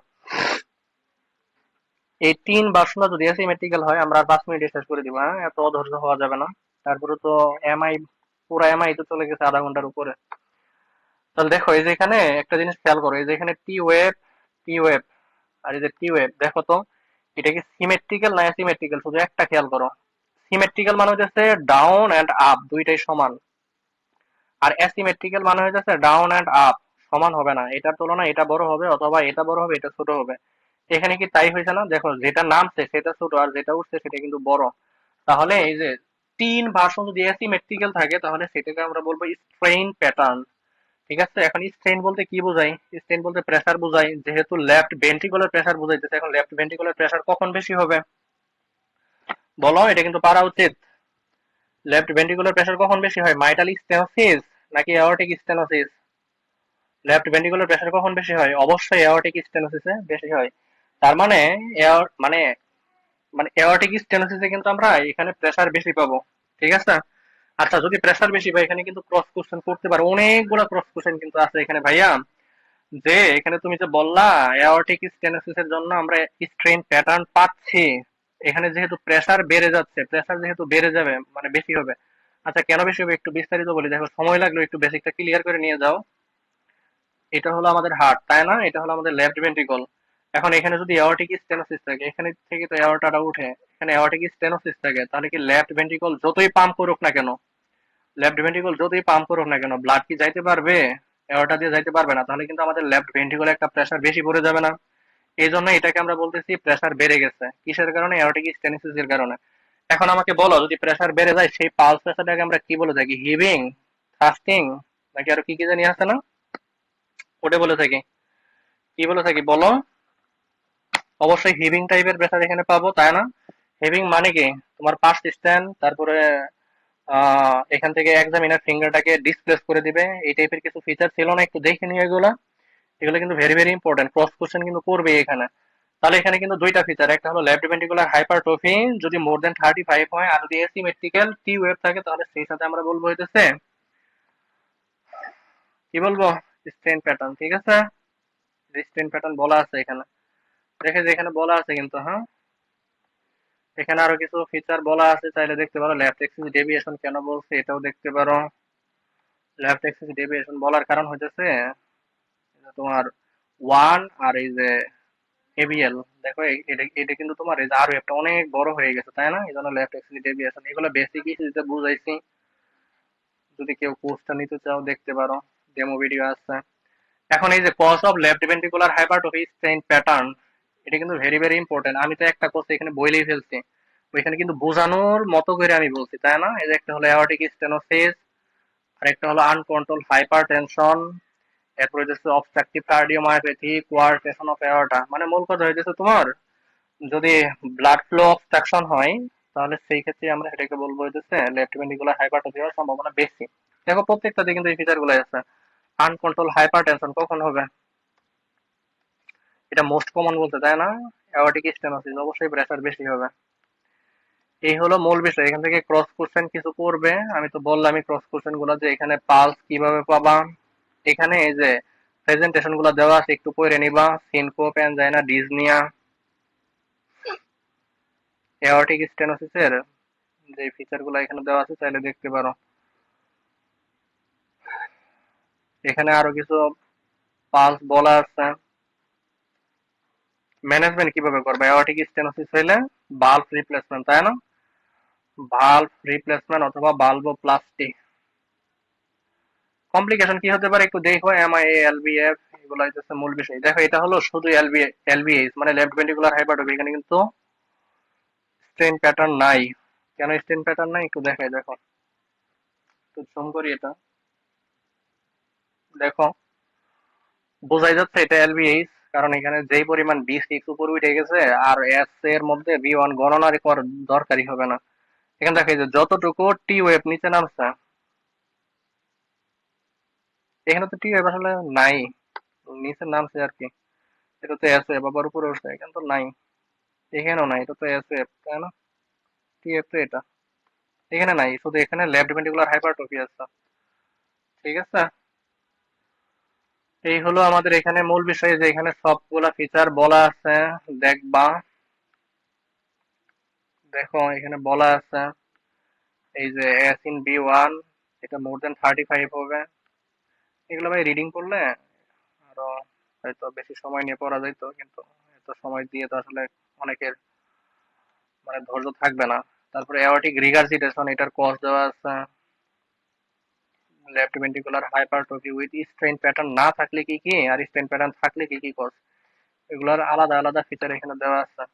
এই 3 ভার্সনটা যদি অ্যাসিমেট্রিক্যাল হয়, আমরা আর 5 মিনিটে শেষ করে দিব, হ্যাঁ এত অধৈর্য হওয়া যাবে না। তারপরে তো এমআই, পুরো এমআই তো চলে গেছে আধা ঘন্টার উপরে। তাহলে দেখো এই যে এখানে একটা জিনিস খেয়াল করো, এই যে এখানে টি ওয়েভ আর এই যে টি ওয়েভ, দেখো তো এটা কি সিমেট্রিক্যাল না অ্যাসিমেট্রিক্যাল, শুধু একটা খেয়াল করো। সিমেট্রিক্যাল মানে হচ্ছে ডাউন এন্ড আপ দুইটাই সমান, আর অ্যাসিমেট্রিক্যাল মানে হচ্ছে ডাউন এন্ড আপ সমান হবে না, এটার তুলনায় এটা বড় হবে অথবা এটা বড় হবে এটা ছোট হবে। এখানে কি তাই হয়েছে না, দেখো যেটা নামছে সেটা ছোট আর যেটা উঠছে সেটা কিন্তু বড়। তাহলে এই যে 3 ভার্সন যদি অ্যাসিমেট্রিক্যাল থাকে তাহলে সেটাকে আমরা বলবো স্ট্রেইন প্যাটার্ন। ঠিক আছে, এখন স্ট্রেন বলতে কি বোঝাই, স্ট্রেন বলতে প্রেসার বোঝাই, যেহেতু লেফট ভেন্ট্রিকুলার প্রেসার বোঝাইতেছে, এখন লেফট ভেন্ট্রিকুলার প্রেসার কখন বেশি হবে বলো, এটা কিন্তু পারা উচিত। লেফট ভেন্ট্রিকুলার প্রেসার কখন বেশি হয়, মাইটাল স্টেনোসিস নাকি aortic stenosis? Left ventricular pressure কখন বেশি হয়? অবশ্যই এওরটিক স্টেনোসিসে বেশি হয়। তার মানে মানে মানে এওরটিক স্টেনোসিসে কিন্তু আমরা এখানে প্রেসার বেশি পাবো। ঠিক আছে? আচ্ছা, যদি প্রেসার বেশি পাই এখানে কিন্তু ক্রস কোশ্চেন করতে পারো, অনেকগুলো ক্রস কোশ্চেন কিন্তু আছে এখানে ভাইয়া। যে এখানে তুমি যে বললা এওরটিক স্টেনোসিস এর জন্য আমরা স্ট্রেন প্যাটার্ন পাচ্ছি, এখানে যেহেতু প্রেসার বেড়ে যাচ্ছে, প্রেসার যেহেতু বেড়ে যাবে মানে বেশি হবে। আচ্ছা, কেন বেশি হবে একটু বিস্তারিত বলি, দেখো সময় লাগলো, একটু বেসিকটা ক্লিয়ার করে নিয়ে যাও। এটা হলো আমাদের হার্ট, তাই না? এটা হলো আমাদের লেফট ভেন্ট্রিকল। এখন এখানে যদি এওরটিক স্টেনোসিস থাকে, এখানে থেকে তো এওরটাটা উঠে, এখানে এওরটিক স্টেনোসিস থাকে, তাহলে কি লেফট ভেন্ট্রিকল যতই পাম্প করুক না কেন, লেফট ভেন্ট্রিকল যতই পাম্প করুক না কেন, ব্লাড কি যাইতে পারবে? এওরটা দিয়ে যাইতে পারবে না। তাহলে কিন্তু আমাদের লেফট ভেন্ট্রিকলে একটা প্রেসার বেশি পড়ে যাবে না? এই জন্য এটাকে আমরা বলতেছি প্রেসার বেড়ে গেছে। কিসের কারণে? এওরটিক স্টেনোসিস এর কারণে। এখন আমাকে বলো, যদি প্রেসার বেড়ে যায় সেই পালস প্রেসারটাকে আমরা কি বলে থাকি? হিভিং, থ্রাস্টিং, নাকি আরো কি কি জানি আছে না, ওটা বলে থাকি। কি বলে থাকি বলো? অবশ্যই হিভিং টাইপের প্রেসার এখানে পাবো, তাই না? হিভিং মানে কি, তোমার পার্সিস্টেন্ট, তারপরে এখান থেকে এক্সামিনার ফিঙ্গারটাকে ডিসপ্লেস করে দিবে, এই টাইপের কিছু ফিচার ছিল না? একটু দেখে নিও এগুলা। এগুলো কিন্তু very very important, cross question কিন্তু করবে এখানে। তাহলে এখানে কিন্তু দুইটা ফিচার, একটা হলো লেফট ভেন্ট্রিকুলার হাইপারট্রফি যদি মোর দেন 35 হয়, আর যদি এসিমেট্রিক্যাল টি ওয়েভ থাকে তাহলে সেই সাথে আমরা বলবো হইতেছে কি বলবো, স্টেন প্যাটার্ন। ঠিক আছে? স্টেন প্যাটার্ন বলা আছে এখানে, দেখে যে এখানে বলা আছে কিন্তু, হ্যাঁ এখানে আরো কিছু ফিচার বলা আছে, চাইলে দেখতে পারো। লেফট এক্সিস ডেভিয়েশন কেন বলছে এটাও দেখতে পারো। লেফট এক্সিস ডেভিয়েশন বলার কারণ হইতেছে তোমার ওয়ান আর এই যে এবিএল, দেখো এটা এটা কিন্তু তোমার এই যে আরো একটা অনেক বড় হয়ে গেছে, তাই না? এই জন্য লেফট এক্সিস ডেভিয়েশন, এগুলো বেসিক ইস্যুতে বুঝাইছি। যদি কেউ কোর্সটা নিতে চাও দেখতে পারো, ডেমো ভিডিও আছে। এখন এই যে cause of left ventricular hypertrophy strain pattern, এটা কিন্তু ভেরি ভেরি ইম্পর্টেন্ট। আমি তো একটা কোর্স এখানে বইলেই ফেলছি, ওইখানে কিন্তু বোঝানোর মতো করে আমি বলছি, তাই না? এই যে একটা হলো অ্যাওর্টিক স্টেনোসিস, আর একটা হলো আনকন্ট্রোল হাইপারটেনশন, এরপর হচ্ছে obstructive cardiomyopathy, quotation of aorta. মানে মূল কথা হইতেছে তোমার, যদি ব্লাড ফ্লো অবস্ট্রাকশন হয় তাহলে সেই ক্ষেত্রে আমরা এটাকে বলবো হইতেছে লেফট ভেন্ট্রিকুলার হাইপারট্রফি হওয়ার সম্ভাবনা বেশি। দেখো প্রত্যেকটাতে কিন্তু এই ফিচার গুলো আছে। আনকন্ট্রোল হাইপারটেনশন কখন হবে? এটা মোস্ট কমন বলতে, তাই না? অ্যাওর্টিক স্টেনোসিস অবশ্যই প্রেসার বেশি হবে। এই হলো মূল বিষয়। এখান থেকে ক্রস কোশ্চেন কিছু করবে, আমি তো বললামই ক্রস কোশ্চেন গুলো, যে এখানে পালস কিভাবে পাবা। এখানে এই যে প্রেজেন্টেশন গুলো দেওয়া আছে, একটু পড়ে নিবা। সিনকোপ, অ্যানজাইনা, ডিজনিয়া, এওরটিক স্টেনোসিসের যে ফিচার গুলো এখানে দেওয়া আছে চাইলে দেখতে পারো। এখানে আরো কিছু পালস বলা আছে। ম্যানেজমেন্ট কিভাবে করবে এওরটিক স্টেনোসিস হইলে? ভালভ রিপ্লেসমেন্ট, তাই না? ভালভ রিপ্লেসমেন্ট অথবা ভালভোপ্লাস্টি। কমপ্লিকেশন কি হতে পারে একটু দেখো, এমআইএ, এলবিএফ, এগুলো হচ্ছে মূল বিষয়। দেখো এটা হলো শুধু এলবিএইচ মানে লেফট ভেন্ট্রিকুলার হাইপারট্রফি, এখানে কিন্তু স্ট্রেন প্যাটার্ন নাই। কেন স্ট্রেন প্যাটার্ন নাই একটু দেখাই, দেখো একটু জুম করি এটা, দেখো বোঝাই যাচ্ছে এটা এলবিএইচ, কারণ এখানে যেই পরিমাণ বি6 উপরে উঠে গেছে, আর এস এর মধ্যে বি1 গণনার করার দরকারই হবে না। এখানে দেখো এই যে যতটুকু টি ওয়েভ নিচে নামছে, এখানে তো টি ওয়েভ আসলে নাই, নিচে নামছে আর কি। এটা তো এস ওয়েভ, আবার উপরে উঠছে, এখানে তো নাই। এখানেও নাই, এটা তো এস ওয়েভ, তাই না? টি ওয়েভ তো এটা এখানে নাই, শুধু এখানে লেফট ভেন্ট্রিকুলার হাইপারট্রফি আছে। ঠিক আছে? এই হলো আমাদের এখানে মূল বিষয়, যে এখানে সবগুলা ফিচার বলা আছে, দেখবা। দেখো এখানে বলা আছে এই যে এস ইন বি1 এটা মোর দেন 35 হবে। এগুলো ভাই রিডিং করলে আরো হয়তো বেশি সময় নিয়ে পড়া যাইতো, কিন্তু এত সময় দিয়ে তো আসলে অনেকের মানে ধৈর্য থাকবে না। তারপরে অ্যাওর্টিক রিগার্জিটেশন, এটার কজ দেওয়া আছে। Left ventricular hypertrophy with strain pattern না থাকলে কি কি, আর স্ট্রেন প্যাটার্ন থাকলে কি কি কজ, এগুলোর আলাদা আলাদা ফিচার এখানে দেওয়া আছে।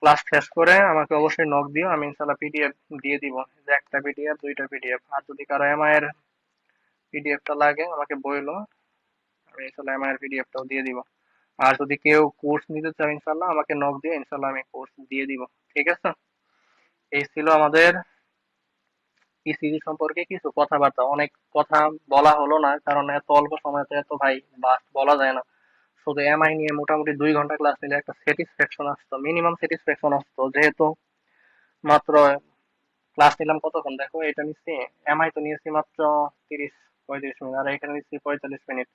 ক্লাস শেষ করে আমাকে অবশ্যই নক দিও, আমি ইনশাল্লাহ পিডিএফ দিয়ে দিব, যে একটা পিডিএফ, দুইটা পিডিএফ। আর যদি কারো এমআই এর পিডিএফটা লাগে আমাকে বইলো, আমি ইনশাল্লাহ এমআই এর পিডিএফটাও দিয়ে দিব। আর যদি কেউ কোর্স নিতে চাও ইনশাল্লাহ আমাকে নক দিয়ে ইনশাল্লাহ আমি কোর্স দিয়ে দিব। ঠিক আছে? এই ছিল আমাদের ইসিজি সম্পর্কে কিছু কথাবার্তা, অনেক কথা বলা হলো না কারণ এত অল্প সময়তে এত ভাই বাস বলা যায় না। শুধু এমআই নিয়ে মোটামুটি 2 ঘন্টা ক্লাস নিলে একটা স্যাটিসফ্যাকশন আসতো, মিনিমাম স্যাটিসফ্যাকশন আসতো, যেহেতু মাত্র ক্লাস নিলাম কতক্ষণ দেখো, এটা নিচ্ছি এমআই তো নিয়েছি মাত্র 30-35 মিনিট, আর এখানে নিচ্ছি 45 মিনিট,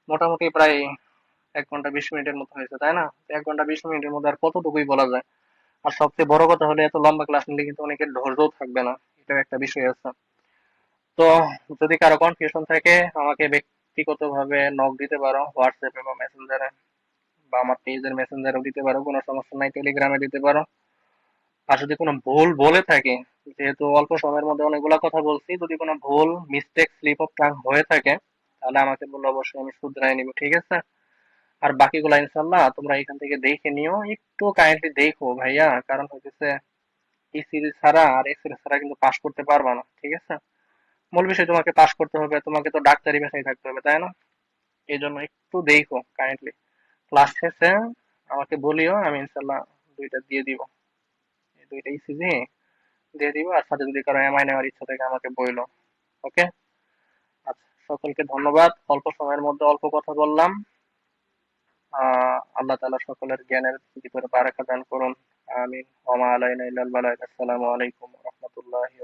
মোটামুটি প্রায় 1 ঘন্টা 20 মিনিটের মতো হয়েছে, তাই না? 1 ঘন্টা 20 মিনিটের মধ্যে আর কতটুকুই বলা যায়। আর সবচেয়ে বড় কথা হলো এত লম্বা ক্লাস নিলে কিন্তু অনেকের ধৈর্যও থাকবে না, এটাও একটা বিষয় আছে। তো যদি কারো কনফিউশন থাকে আমাকে ব্যক্তিগতভাবে নক দিতে পারো হোয়াটসঅ্যাপে বা মেসেঞ্জারে, বা আমার পেজের মেসেঞ্জারেও দিতে পারো, কোনো সমস্যা নাই, টেলিগ্রামে দিতে পারো। আর যদি কোনো ভুল বলে থাকি, যেহেতু অল্প সময়ের মধ্যে অনেকগুলা কথা বলছি, যদি কোনো ভুল মিস্টেক স্লিপ অফ টাং হয়ে থাকে তাহলে আমাকে বললে অবশ্যই আমি শুধরাই নিবো, ঠিক আছে? আর বাকিগুলা ইনশাল্লাহ তোমরা এখান থেকে দেখে নিও, একটু কাইন্ডলি দেখো ভাইয়া, কারণ হচ্ছে এই সিরিজ ছাড়া আর এক্সেল ছাড়া কিন্তু পাস করতে পারবা না, ঠিক আছে? মূল বিষয় তোমাকে পাস করতে হবে, তোমাকে তো ডাক্তারি পেশায় থাকতে হবে, তাই না? এই জন্য একটু দেখো কাইন্ডলি, ক্লাস শেষে আমাকে বলিও, আমি ইনশাল্লাহ দুইটা দিয়ে দিব, এই দুইটা ইসিজি দিয়ে দিব, আর সাথে যদি কারো এমআই নেওয়ার ইচ্ছা থাকে আমাকে বইলো। ওকে, আচ্ছা, সকলকে ধন্যবাদ, অল্প সময়ের মধ্যে অল্প কথা বললাম। আল্লাহ তাআলা সকলের জ্ঞানের ভিতরে বারাকা দান করুন। আমিন। ওয়া মা আলাইনা ইল্লাল বালাগ। আসসালামু আলাইকুম ওয়া রাহমাতুল্লাহি